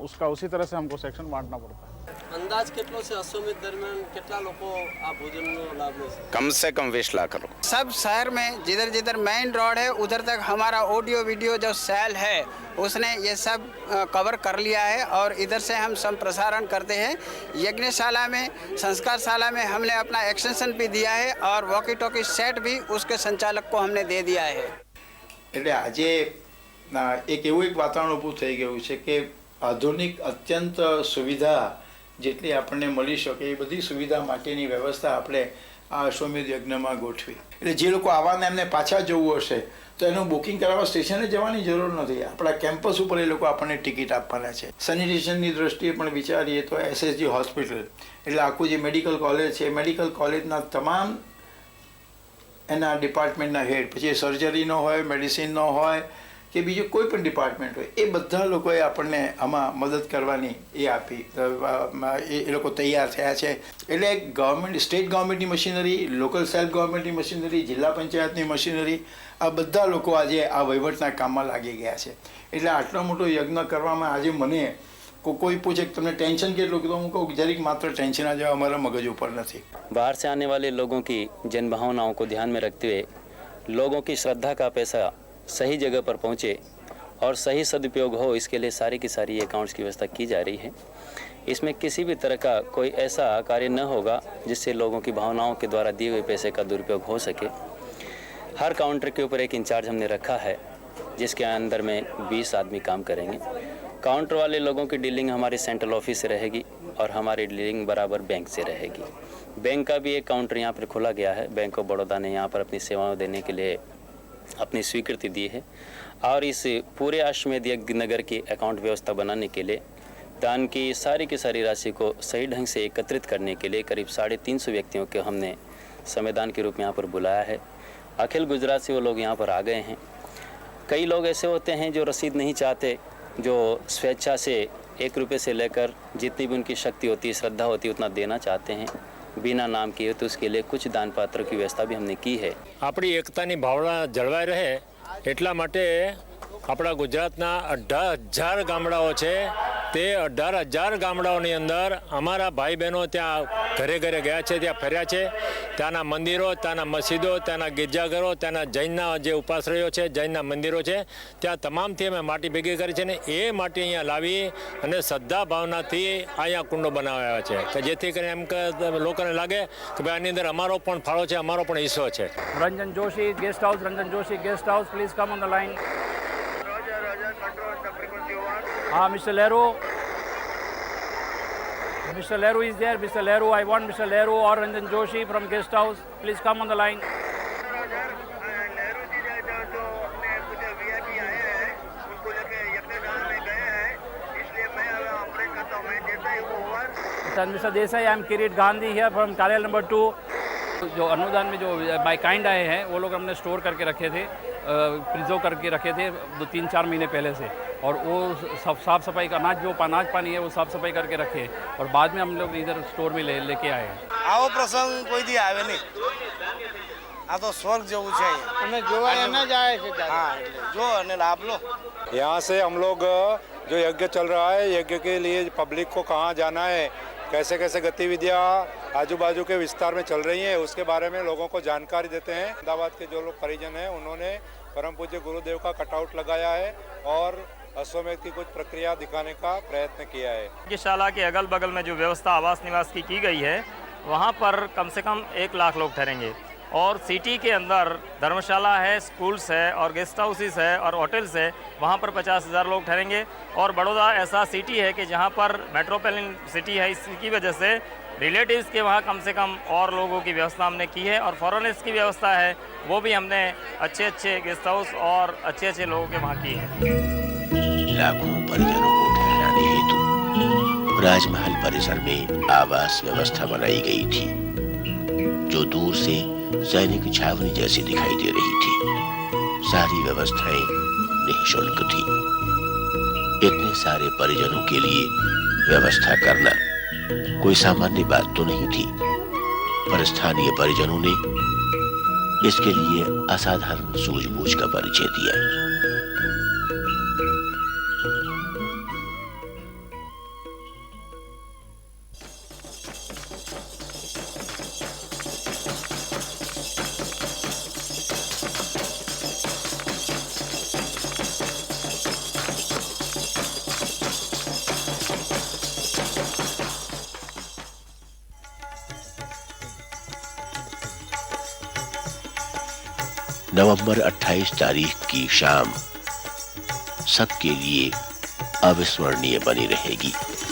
उसका उसी तरह से हमको सेक्शन बांटना पड़ता है। अंदाज कितनों से अश्वमेध दरमियान कितना लोगों आ भोजन लाभ ले सकते? कम से कम 20 लाख लोग। सब शहर में जिधर जिधर मेन रोड है उधर तक हमारा ऑडियो वीडियो जो सेल है उसने ये सब कवर कर लिया है, और इधर से हम संप्रसारण करते हैं। यज्ञशाला में, संस्कार शाला में हमने अपना एक्सटेंशन भी दिया है और वॉकी टॉकी सेट भी उसके संचालक को हमने दे दिया है। એટલે આજે એક એવું એક વાતાવરણ ઊભું થઈ ગયું છે કે આધુનિક અત્યંત સુવિધા જેટલી આપણને મળી શકે એ બધી સુવિધા માટેની વ્યવસ્થા આપણે આ અશ્વમેધ યજ્ઞમાં ગોઠવી। એટલે જે લોકો આવવાના એમને પાછા જવું હશે તો એનું બુકિંગ કરાવવા સ્ટેશને જવાની જરૂર નથી, આપણા કેમ્પસ ઉપર એ લોકો આપણને ટિકિટ આપવાના છે। સેનિટેશનની દૃષ્ટિએ પણ વિચારીએ તો SSG હોસ્પિટલ એટલે આખું જે મેડિકલ કોલેજ છે, મેડિકલ કોલેજના તમામ એના ડિપાર્ટમેન્ટના હેડ, પછી સર્જરીનો હોય, મેડિસિનનો હોય કે બીજું કોઈ પણ ડિપાર્ટમેન્ટ હોય, એ બધા લોકોએ આપણને આમાં મદદ કરવાની એ આપી, એ લોકો તૈયાર થયા છે। એટલે ગવર્મેન્ટ, સ્ટેટ ગવર્મેન્ટની મશીનરી, લોકલ સેલ્ફ ગવર્મેન્ટની મશીનરી, જિલ્લા પંચાયતની મશીનરી, આ બધા લોકો આજે આ વહીવટના કામમાં લાગી ગયા છે। એટલે આટલો મોટો યજ્ઞ કરવામાં આજે મને कोई पूछे कि तुमने टेंशन के लोग, तो उनको जरिक मात्र टेंशन आ जाए, हमारा मगज ऊपर नहीं। बाहर से आने वाले लोगों की जन भावनाओं को ध्यान में रखते हुए लोगों की श्रद्धा का पैसा सही जगह पर पहुंचे और सही सदुपयोग हो, इसके लिए सारी की सारी अकाउंट्स की व्यवस्था की जा रही है। इसमें किसी भी तरह का कोई ऐसा कार्य न होगा जिससे लोगों की भावनाओं के द्वारा दिए हुए पैसे का दुरुपयोग हो सके। हर काउंटर के ऊपर एक इंचार्ज हमने रखा है, जिसके अंदर में 20 आदमी काम करेंगे। काउंटर वाले लोगों की डीलिंग हमारे सेंट्रल ऑफिस से रहेगी और हमारी डीलिंग बराबर बैंक से रहेगी। बैंक का भी एक काउंटर यहाँ पर खोला गया है। बैंक ऑफ बड़ौदा ने यहाँ पर अपनी सेवाएं देने के लिए अपनी स्वीकृति दी है और इस पूरे अश्वमेध यज्ञ नगर की अकाउंट व्यवस्था बनाने के लिए दान की सारी राशि को सही ढंग से एकत्रित करने के लिए करीब 350 व्यक्तियों को हमने समयदान के रूप में यहाँ पर बुलाया है। अखिल गुजरात से वो लोग यहाँ पर आ गए हैं। कई लोग ऐसे होते हैं जो रसीद नहीं चाहते, जो स्वेच्छा से 1 रुपये से लेकर जितनी भी उनकी शक्ति होती है, श्रद्धा होती है, उतना देना चाहते हैं बिना नाम किए। तो उसके लिए कुछ दान पात्रों की व्यवस्था भी हमने की है। આપણી એકતાની ભાવના જળવાઈ રહે એટલા માટે આપણા ગુજરાતના 18,000 ગામડાઓ છે, તે 18,000 ગામડાઓની અંદર અમારા ભાઈ બહેનો ત્યાં ઘરે ઘરે ગયા છે, ત્યાં ફર્યા છે, ત્યાંના મંદિરો, ત્યાંના મસ્જિદો, ત્યાંના ગિરજાઘરો, ત્યાંના જૈનના જે ઉપાશ્રયો છે, જૈનના મંદિરો છે, ત્યાં તમામથી અમે માટી ભેગી કરી છે ને એ માટી અહીંયા લાવી અને શ્રદ્ધા ભાવનાથી અહીંયા કુંડો બનાવ્યા છે કે જેથી કરીને એમ કે લોકોને લાગે કે ભાઈ આની અંદર અમારો પણ ફાળો છે, અમારો પણ હિસ્સો છે. Ranjan Joshi guest house, Ranjan Joshi guest house, please come on the line. हाँ, Mr. Lehru. Mr. Lehru is there. Mr. Lehru, I want Mr. Lehru or Ranjan Joshi from guest house. Please come on the line. Mr. Desai, I am Kirit Gandhi here from कार्यालय number 2. जो अनुदान में जो bye kind आए हैं वो लोग हमने स्टोर करके रखे थे, प्रिजर्व करके रखे थे 2-3-4 महीने पहले से, और वो सब साफ़ सफाई का अनाज जो अनाज पानी है वो साफ़ सफाई करके रखे और बाद में हम लोग इधर स्टोर में लेके आए हैं. આવો પ્રસંગ કોઈ દી આવે નહીં. આ તો સ્વર્ગ જેવું છે. અને જોવા એને જ આવે છે. હા, જો અને લાભ લો. यहाँ से हम लोग जो यज्ञ चल रहा है, यज्ञ के लिए पब्लिक को कहाँ जाना है, कैसे कैसे गतिविधियाँ आजू बाजू के विस्तार में चल रही हैं, उसके बारे में लोगों को जानकारी देते हैं. अहमदाबाद के जो लोग परिजन हैं उन्होंने परम पूज्य गुरुदेव का कटआउट लगाया है और अश्वमेध की कुछ प्रक्रिया दिखाने का प्रयत्न किया है. यज्ञशाला के अगल बगल में जो व्यवस्था आवास निवास की गई है, वहाँ पर कम से कम 1 लाख लोग ठहरेंगे, और सिटी के अंदर धर्मशाला है, स्कूल्स है और गेस्ट हाउसेस है और होटल्स है, वहाँ पर 50,000 लोग ठहरेंगे. और बड़ौदा ऐसा सिटी है कि जहाँ पर मेट्रोपॉलिटन सिटी है, इसकी वजह से रिलेटिव्स के वहाँ कम से कम और लोगों की व्यवस्था हमने की है, और फॉरेनर्स की व्यवस्था है वो भी हमने अच्छे अच्छे गेस्ट हाउस और अच्छे अच्छे लोगों के वहाँ की है. लाखों परिजनों को ठहराने हेतु राजमहल परिसर में आवास व्यवस्था बनाई गई थी, जो दूर से सैनिक छावनी जैसी दिखाई दे रही थी. सारी व्यवस्थाएं निःशुल्क थी. इतने सारे परिजनों के लिए व्यवस्था करना कोई सामान्य बात तो नहीं थी, पर स्थानीय परिजनों ने इसके लिए असाधारण सूझबूझ का परिचय दिया. नवंबर 28 तारीख की शाम सबके लिए अविस्मरणीय बनी रहेगी.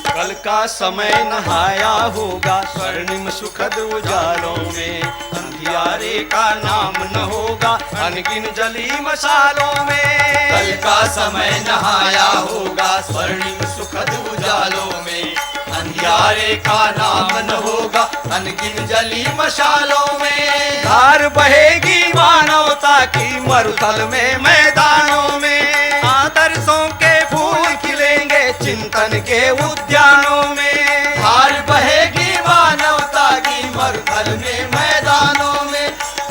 कल का समय नहाया होगा स्वर्णिम सुखद उजालों में, अंधियारे का नाम न होगा अनगिन जली मशालों में. कल का समय नहाया होगा स्वर्णिम सुखद उजालों में, अंधियारे का नाम न होगा अनगिन जली मशालों में. धार बहेगी मानवता की मरुथल में मैदानों में, आदर्शों के फूल खिलेंगे चिंतन के उद्यानों में. धार बहेगी मानवता की मरुथल में मैदानों में,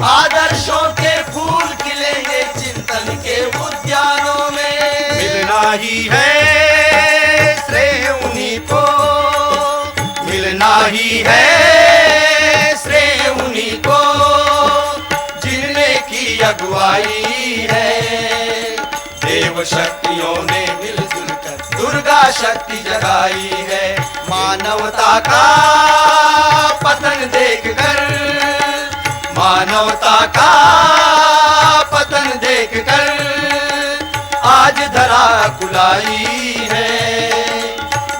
आदर्शों के फूल खिलेंगे चिंतन के उद्यानों में. मिलना ही है श्रेय उन्हीं को, मिलना ही है श्रेय उन्हीं को जिनमें की अगुवाई है. देव शक्तियों ने मिलजुल कर दुर्गा शक्ति जगाई है. मानवता का पतन देखकर, मानवता का पतन देखकर आज धरा कुलाई है.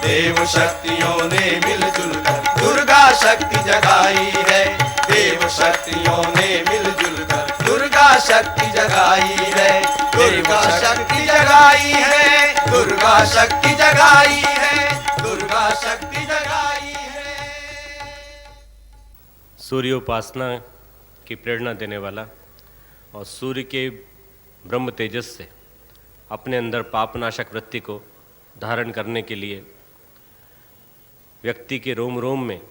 देव शक्तियों ने मिलजुल कर दुर्गा शक्ति जगाई है. देव शक्तियों ने मिलजुल कर दुर्गा शक्ति जगाई है. दुर्गा शक्ति जगाई है, दुर्गा शक्ति जगाई है, दुर्गा शक्ति जगाई है. सूर्योपासना की प्रेरणा देने वाला और सूर्य के ब्रह्म तेजस से अपने अंदर पापनाशक वृत्ति को धारण करने के लिए व्यक्ति के रोम रोम में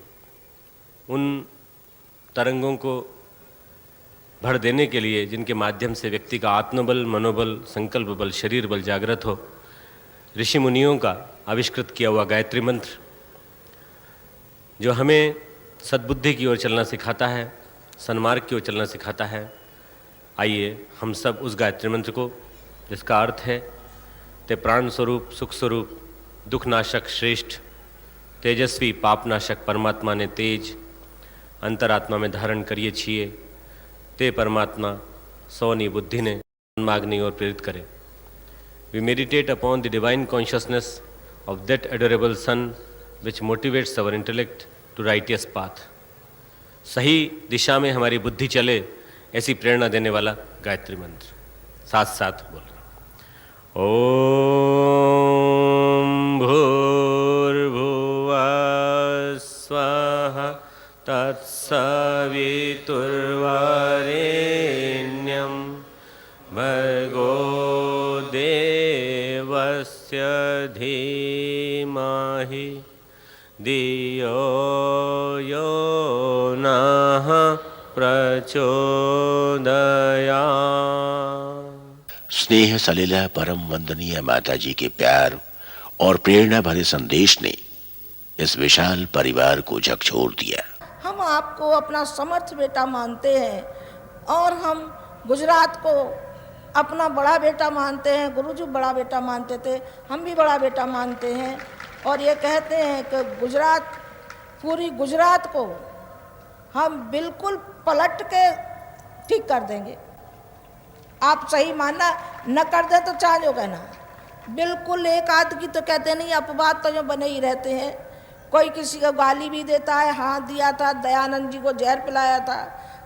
उन तरंगों को भर देने के लिए जिनके माध्यम से व्यक्ति का आत्मबल, मनोबल, संकल्प बल, शरीर बल जागृत हो, ऋषि मुनियों का आविष्कृत किया हुआ गायत्री मंत्र जो हमें सद्बुद्धि की ओर चलना सिखाता है, सन्मार्ग की ओर चलना सिखाता है। आइए हम सब उस गायत्री मंत्र को, जिसका अर्थ है ते प्राण स्वरूप, सुख स्वरूप, दुखनाशक श्रेष्ठ, तेजस्वी पापनाशक परमात्मा ने तेज अंतरात्मा में धारण करिए छिए, ते परमात्मा सौनी बुद्धि ने माग्नि और प्रेरित करे। We meditate upon the divine consciousness of that adorable sun which motivates our intellect to righteous path. सही दिशा में हमारी बुद्धि चले, ऐसी प्रेरणा देने वाला गायत्री मंत्र। साथ साथ बोल रहे ओम भूर्भुवः स्वः तत्सवितुर्वरेण्यं भर्गो देवस्य धीमहि धियो यो नः प्रचोदयात्। स्नेह सलिला परम वंदनीय माता जी के प्यार और प्रेरणा भरे संदेश ने इस विशाल परिवार को झकझोर दिया। हम आपको अपना समर्थ बेटा मानते हैं और हम गुजरात को अपना बड़ा बेटा मानते हैं। गुरुजी बड़ा बेटा मानते थे, हम भी बड़ा बेटा मानते हैं और ये कहते हैं कि गुजरात, पूरी गुजरात को हम बिल्कुल पलट के ठीक कर देंगे। आप सही मानना, न कर दे तो चाहो कहना। बिल्कुल एक आध की तो कहते नहीं, अपवाद तो जो बने ही रहते हैं। कोई किसी को गाली भी देता है, हाथ दिया था, दयानंद जी को जहर पिलाया था,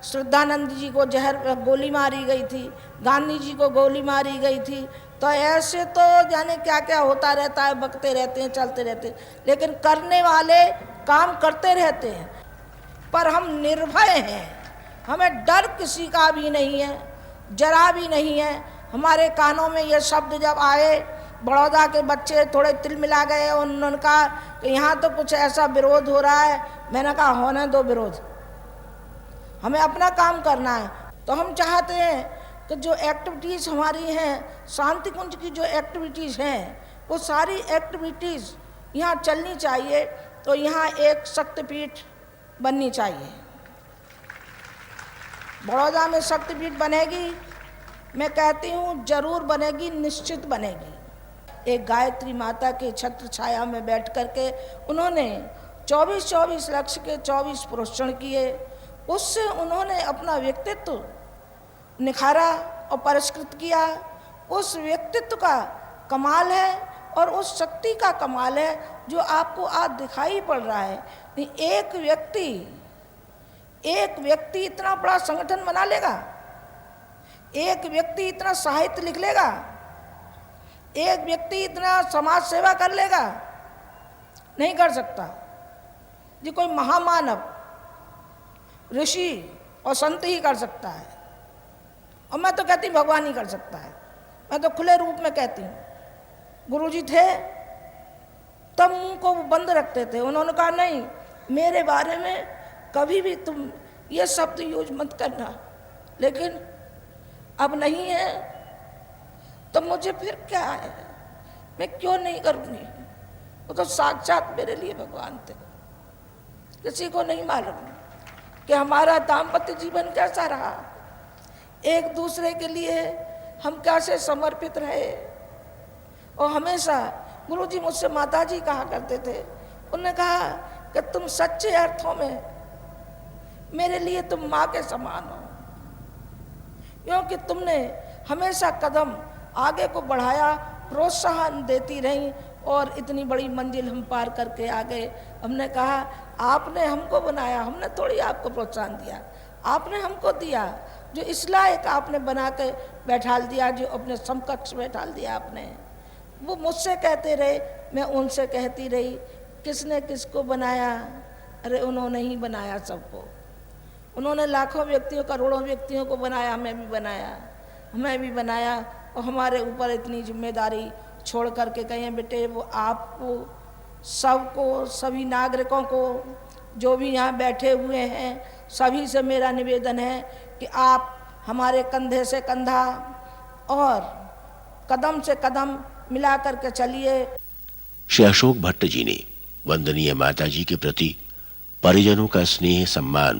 श्रद्धानंद जी को जहर गोली मारी गई थी, गांधी जी को गोली मारी गई थी। तो ऐसे तो जाने क्या क्या होता रहता है, बकते रहते हैं, चलते रहते हैं, लेकिन करने वाले काम करते रहते हैं। पर हम निर्भय हैं, हमें डर किसी का भी नहीं है, जरा भी नहीं है। हमारे कानों में ये शब्द जब आए, बड़ौदा के बच्चे थोड़े तिल मिला गए, उन्होंने कहा कि यहाँ तो कुछ ऐसा विरोध हो रहा है। मैंने कहा होने दो विरोध, हमें अपना काम करना है। तो हम चाहते हैं कि जो एक्टिविटीज़ हमारी हैं, शांति कुंज की जो एक्टिविटीज़ हैं, वो सारी एक्टिविटीज़ यहाँ चलनी चाहिए। तो यहाँ एक शक्तिपीठ बननी चाहिए। बड़ौदा में शक्तिपीठ बनेगी, मैं कहती हूँ जरूर बनेगी, निश्चित बनेगी। एक गायत्री माता के छत्र छाया में बैठ करके उन्होंने 24 लक्ष्य के 24 पुरस्कार किए। उससे उन्होंने अपना व्यक्तित्व निखारा और परिष्कृत किया। उस व्यक्तित्व का कमाल है और उस शक्ति का कमाल है जो आपको आज दिखाई पड़ रहा है। एक व्यक्ति इतना बड़ा संगठन बना लेगा, एक व्यक्ति इतना साहित्य लिख लेगा, एक व्यक्ति इतना समाज सेवा कर लेगा, नहीं कर सकता जी। कोई महामानव, ऋषि और संत ही कर सकता है। और मैं तो कहती भगवान ही कर सकता है। मैं तो खुले रूप में कहती हूँ। गुरुजी थे तब मुंह को बंद रखते थे, उन्होंने कहा नहीं, मेरे बारे में कभी भी तुम ये शब्द यूज मत करना। लेकिन अब नहीं है तो मुझे फिर क्या है, मैं क्यों नहीं करूँगी। वो तो साक्षात मेरे लिए भगवान थे। किसी को नहीं मालूम कि हमारा दाम्पत्य जीवन कैसा रहा, एक दूसरे के लिए हम कैसे समर्पित रहे। और हमेशा गुरुजी मुझसे माताजी कहा करते थे, उन्होंने कहा कि तुम सच्चे अर्थों में मेरे लिए तुम माँ के समान हो, क्योंकि तुमने हमेशा कदम आगे को बढ़ाया, प्रोत्साहन देती रही और इतनी बड़ी मंजिल हम पार करके आ गए। हमने कहा आपने हमको बनाया, हमने थोड़ी आपको प्रोत्साहन दिया, आपने हमको दिया जो इस लायक आपने बना के बैठाल दिया, जो अपने समकक्ष बैठाल दिया आपने। वो मुझसे कहते रहे, मैं उनसे कहती रही, किसने किसको बनाया? अरे उन्होंने ही बनाया सबको। उन्होंने लाखों व्यक्तियों, करोड़ों व्यक्तियों को बनाया, हमें भी बनाया, और हमारे ऊपर इतनी जिम्मेदारी छोड़ करके गए हैं। बेटे वो आपको सबको, सभी नागरिकों को, जो भी यहाँ बैठे हुए हैं, सभी से मेरा निवेदन है कि आप हमारे कंधे से कंधा और कदम से कदम मिला करके चलिए। श्री अशोक भट्ट जी ने वंदनीय माताजी के प्रति परिजनों का स्नेह सम्मान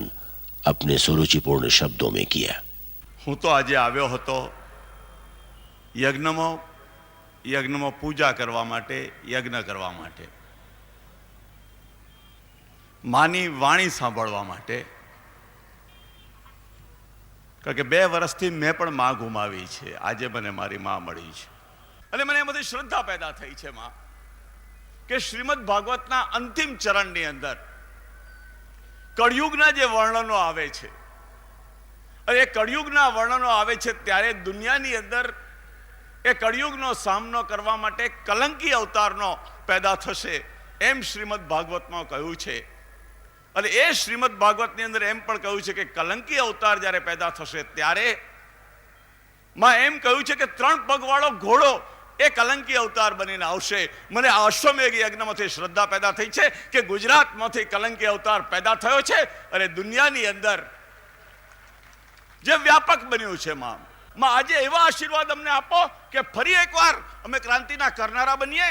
अपने सुरुचिपूर्ण शब्दों में किया। હું તો આજે આવ્યો હતો યજ્ઞમાં પૂજા કરવા માટે, યજ્ઞ કરવા માટે, માની વાણી સાંભળવા માટે, કારણ કે 2 વર્ષથી મેં પણ માં ગુમાવી છે, આજે મને મારી માં મળી છે અને મને એમાંથી શ્રદ્ધા પેદા થઈ છે માં કે શ્રીમદ ભાગવતના અંતિમ ચરણની અંદર કળિયુગના જે વર્ણનો આવે છે, એ કળિયુગના વર્ણનો આવે છે ત્યારે દુનિયાની અંદર એ કળિયુગનો સામનો કરવા માટે કલંકી અવતારનો પેદા થશે એમ શ્રીમદ ભાગવતમાં કહ્યું છે। અને એ શ્રીમદ ભાગવતની અંદર એમ પણ કહ્યું છે કે કલંકી અવતાર જ્યારે પેદા થશે ત્યારે માં એમ કહ્યું છે કે 3 પગવાળો ઘોડો એ કલંકી અવતાર બનીને આવશે। મને આ અશ્વમેઘ યજ્ઞમાંથી શ્રદ્ધા પેદા થઈ છે કે ગુજરાતમાંથી કલંકી અવતાર પેદા થયો છે અને દુનિયાની અંદર જે વ્યાપક બન્યું છે માં આજે એવા આશીર્વાદ અમને આપો કે ફરી એકવાર અમે ક્રાંતિના કરનારા બનીએ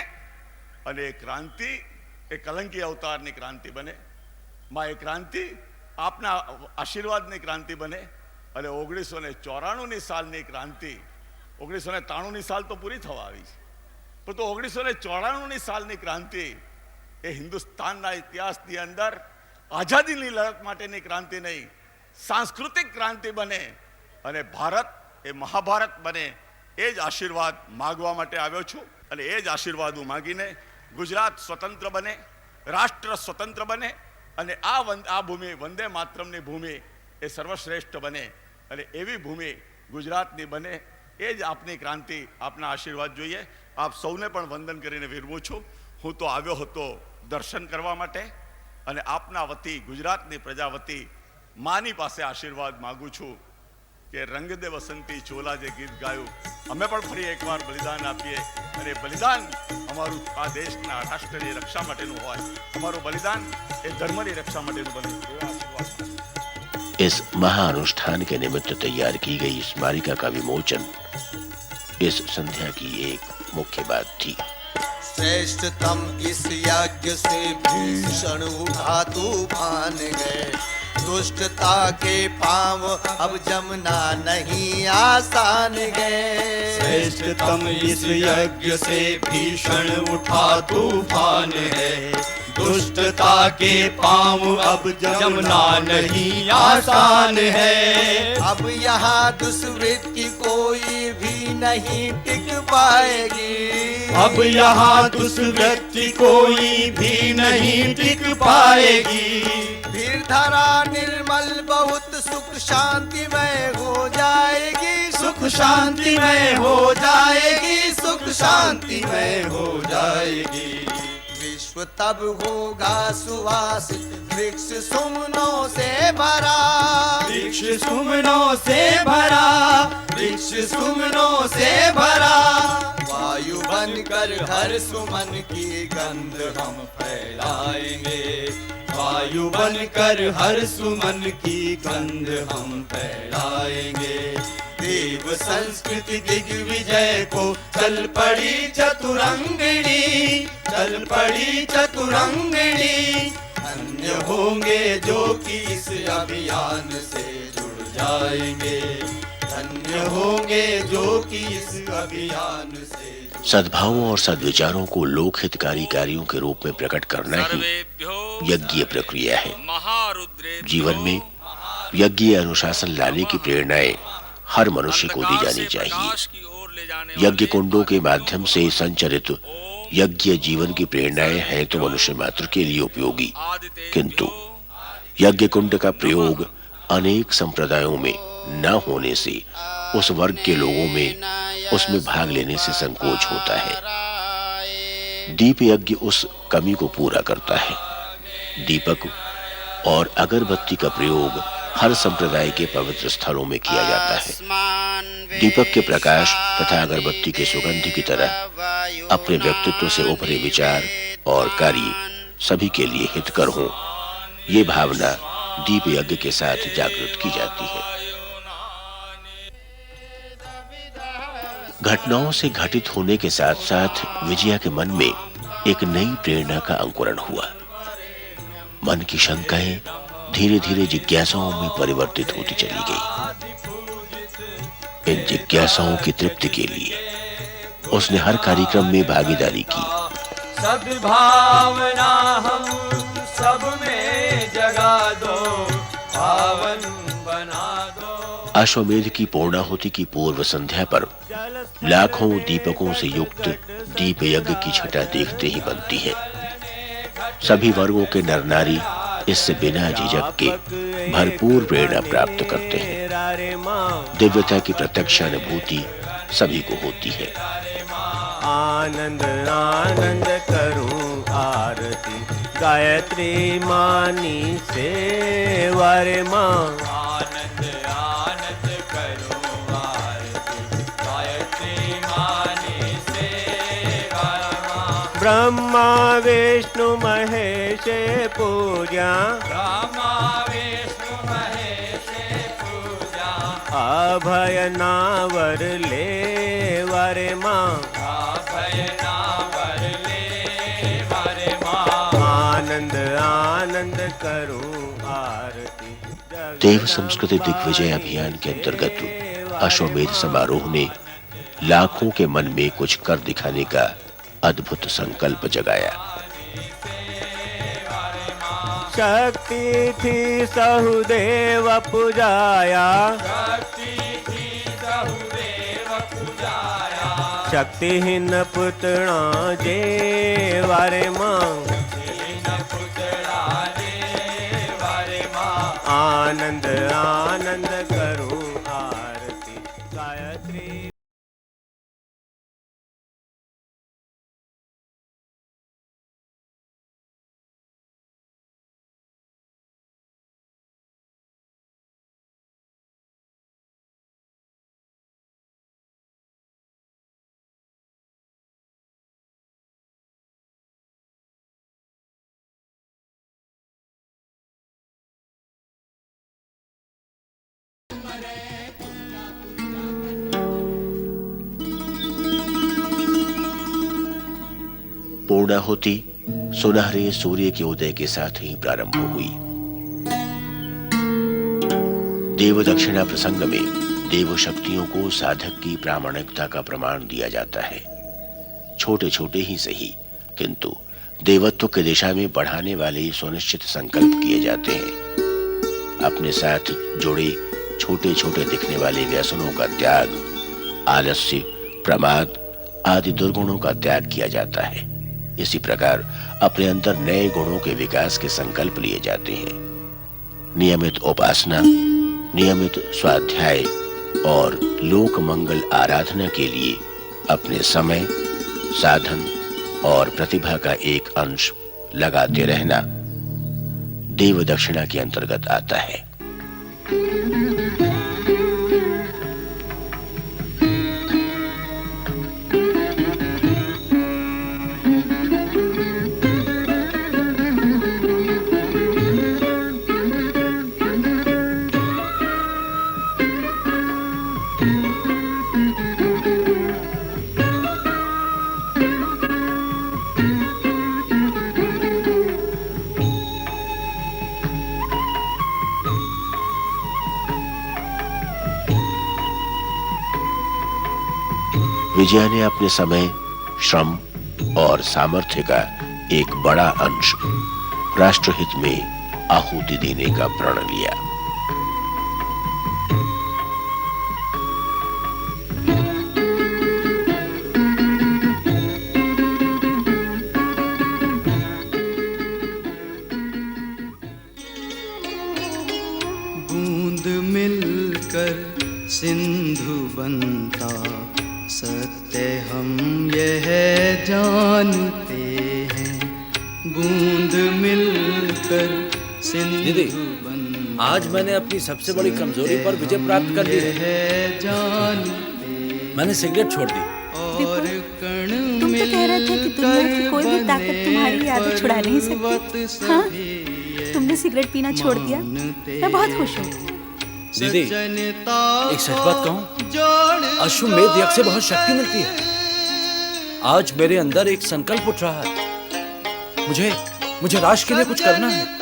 અને એ ક્રાંતિ એ કલંકી અવતારની ક્રાંતિ બને। માં એ ક્રાંતિ આપના આશીર્વાદની ક્રાંતિ બને અને 1994ની સાલની ક્રાંતિ, 1993ની સાલ તો પૂરી થવા આવી છે, પણ તો 1994ની સાલની ક્રાંતિ એ હિન્દુસ્તાનના ઇતિહાસની અંદર આઝાદીની લડત માટેની ક્રાંતિ નહીં, सांस्कृतिक क्रांति बने અને भारत ए महाभारत बने ए ज आशीर्वाद मागवा माटे आव्यो छुं અને ए ज आशीर्वाद हूँ मागीने गुजरात स्वतंत्र बने, राष्ट्र स्वतंत्र बने અને आ भूमि वंदे मातरमनी भूमि ए सर्वश्रेष्ठ बने અને एवी भूमि गुजरातनी बने। ए ज आपनी क्रांति, आपना आशीर्वाद जोईए। आप सौने पण वंदन करीने विरमું છું। હું તો આવ્યો હતો દર્શન કરવા માટે અને આપના વતી, ગુજરાતની પ્રજા વતી માની પાસે આશીર્વાદ માગું છું કે રંગ દે વસંતી ચોલા જે ગીત ગાયું, અમે પણ ફરી એકવાર બલિદાન આપીએ અને બલિદાન અમારું આ દેશના રાષ્ટ્રની રક્ષા માટેનું હોય, અમારું બલિદાન એ ધર્મની રક્ષા માટેનું બને। इस महाअनुष्ठान के निमित्त तैयार की गई स्मारिका का विमोचन इस संध्या की एक मुख्य बात थी। श्रेष्ठतम इस यज्ञ से भीषण उठा तूफान गए, दुष्टता के पांव अब जमना नहीं आसान गए। श्रेष्ठतम इस यज्ञ से भीषण उठा तूफान है, दुष्टता के पांव अब जमना नहीं आसान है। अब यहाँ दुष्वृत्ति कोई भी नहीं टिक पाएगी, अब यहाँ दुष्वृत्ति कोई भी नहीं टिक पाएगी। फिर धरा निर्मल बहुत सुख शांतिमय हो जाएगी, सुख शांतिमय हो जाएगी, सुख शांतिमय हो जाएगी। विश्व तब होगा सुवासित वृक्ष सुमनों से भरा, वृक्ष सुमनों से भरा, वृक्ष सुमनों से भरा। वायु बनकर हर सुमन की गंध हम फैलाएंगे, वायु बनकर हर सुमन की गंध हम फैलाएंगे। देव संस्कृति दिग्विजय को चल पड़ी चतुरंगिणी, चल पड़ी चतुरंगिणी। धन्य होंगे जो कि इस अभियान से जुड़ जाएंगे, धन्य होंगे जो कि इस अभियान से। सद्भावों और सद्विचारों को लोक हितकारी कार्यों के रूप में प्रकट करना ही यज्ञीय प्रक्रिया है। जीवन में यज्ञीय अनुशासन लाने की प्रेरणाएं हर मनुष्य को दी जानी चाहिए। यज्ञ कुंडों के माध्यम से संचरित यज्ञ जीवन की प्रेरणाएं हैं तो मनुष्य मात्र के लिए उपयोगी, किंतु यज्ञ कुंड का प्रयोग अनेक संप्रदायों में न होने से उस वर्ग के लोगों में उसमें भाग लेने से संकोच होता है। दीप यज्ञ उस कमी को पूरा करता है। दीपक और अगरबत्ती का प्रयोग हर संप्रदाय के पवित्र स्थलों में किया जाता है। दीपक के प्रकाश तथा अगरबत्ती के सुगंध की तरह अपने व्यक्तित्व से उभरे विचार और कार्य सभी के लिए हितकर हों, ये भावना दीप यज्ञ के साथ जागृत की जाती है। घटनाओं से घटित होने के साथ साथ विजया के मन में एक नई प्रेरणा का अंकुरण हुआ। मन की शंकाएं धीरे धीरे जिज्ञासाओं में परिवर्तित होती चली गई। इन जिज्ञासाओं की तृप्ति के लिए उसने हर कार्यक्रम में भागीदारी की। सद्भावना हम सब में जगा दो, पावन बना दो। अश्वमेध की पूर्णाहुति की पूर्व संध्या पर लाखों दीपकों से युक्त दीप यज्ञ की छटा देखते ही बनती है। सभी वर्गों के नर नारी इससे बिना झिझक के भरपूर प्रेरणा प्राप्त करते हैं। दिव्यता की प्रत्यक्ष अनुभूति सभी को होती है। आनंद आनंद करूं आरती, गायत्री मानी सेवा रे मां। आनंद आनंद करूं आरती, गायत्री मानी सेवा मां। ब्रह्मा विष्णु महेश पूजा, ब्रह्मा विष्णु महेश पूजा। अभय नावर ले वर मां, अभय नावर ले वर मां। आनंद आनंद करूं आरती। देव संस्कृति दिग्विजय अभियान के अंतर्गत अश्वमेध समारोह ने लाखों के मन में कुछ कर दिखाने का अद्भुत संकल्प जगाया। शक्ति थी सहुदेव पुजाया, शक्तिहीन पुतना जेवा रे मां। आनंद आनंद करूं आरती, गायत्री। पूर्णाहुति सुनहरे सूर्य के उदय के साथ ही प्रारंभ हुई। देव दक्षिणा प्रसंग में देव शक्तियों को साधक की प्रामाणिकता का प्रमाण दिया जाता है। छोटे छोटे ही सही, किंतु देवत्व की दिशा में बढ़ाने वाले सुनिश्चित संकल्प किए जाते हैं। अपने साथ जुड़े छोटे छोटे दिखने वाले व्यसनों का त्याग, आलस्य, प्रमाद आदि दुर्गुणों का त्याग किया जाता है। इसी प्रकार अपने अंदर नए गुणों के विकास के संकल्प लिए जाते हैं। नियमित उपासना, नियमित स्वाध्याय और लोक मंगल आराधना के लिए अपने समय, साधन और प्रतिभा का एक अंश लगाते रहना देव दक्षिणा के अंतर्गत आता है। विजया ने अपने समय, श्रम और सामर्थ्य का एक बड़ा अंश राष्ट्रहित में आहुति देने का प्रण लिया। बूंद मिलकर सिंधु बनता, सत्य हम यह जानते हैं। बूंद मिलकर सिंधु बनता। आज मैंने अपनी सबसे बड़ी कमजोरी पर विजय प्राप्त कर ली है। मैंने सिगरेट छोड़ दी। तुम तो कह रहे थे कि दुनिया की कोई भी ताकत तुम्हारी आदत छुड़ा नहीं सकती। हाँ? तुमने सिगरेट पीना छोड़ दिया, मैं बहुत खुश हूँ। दीदी, एक सच बात कहूँ, अश्वमेध यज्ञ से बहुत शक्ति मिलती है। आज मेरे अंदर एक संकल्प उठ रहा है। मुझे राष्ट्र के लिए कुछ करना है।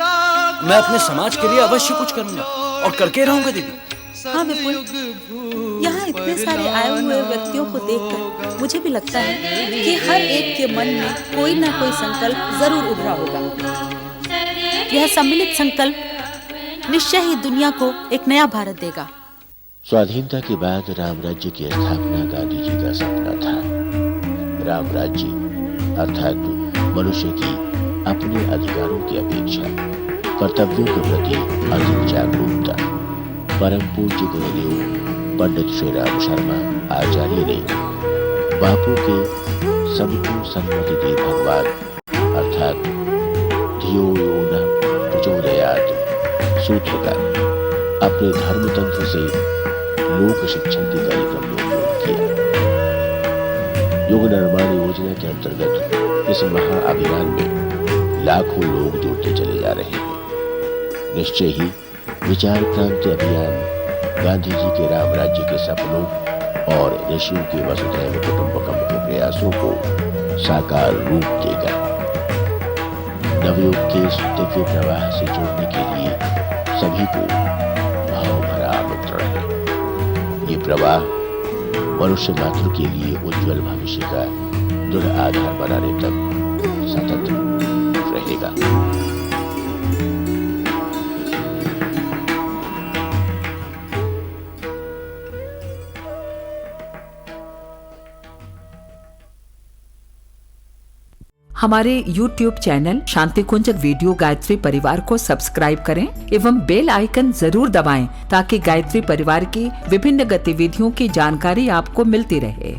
मैं अपने समाज के लिए अवश्य कुछ करूंगा और करके रहूंगा दीदी। हाँ विपुल, यहाँ इतने सारे आए हुए व्यक्तियों को देखकर मुझे भी लगता है कि हर एक के मन में कोई ना कोई संकल्प जरूर उभरा होगा। यह सम्मिलित संकल्प निश्चय ही दुनिया को एक नया भारत देगा। स्वाधीनता के बाद राम राज्य की स्थापना गांधी जी का सपना था। राम राज्य अर्थात मनुष्य की अपने अधिकारों की अपेक्षा कर्तव्यों के प्रति अधिक जागरूकता। परम पूज्य गुरुदेव पंडित श्री राम शर्मा आचार्य ने बापू के सबको सन्मति दे भगवान अर्थात धियो यो न प्रचोदयात् सूत्र का अपने धर्म तंत्र से लोक शिक्षण के कार्यक्रम में उपयोग किया। युग निर्माण योजना के अंतर्गत इस महाअभियान में लाखों लोग जुड़ते चले जा रहे हैं। निश्चय ही विचार क्रांति अभियान गांधी जी के राम राज्य के सपनों और ऋषियों के वसुधैव कुटुंबकम के प्रयासों को साकार रूप देगा। नवयुग के इस दिव्य प्रवाह से जुड़ने के लिए सभी को भाव भरा आमंत्रण है। ये प्रवाह मनुष्य मात्र के लिए उज्जवल भविष्य का दृढ़ आधार बनाने तक सतत रहेगा। हमारे YouTube चैनल शांति कुंज वीडियो गायत्री परिवार को सब्सक्राइब करें एवं बेल आइकन जरूर दबाएं ताकि गायत्री परिवार की विभिन्न गतिविधियों की जानकारी आपको मिलती रहे।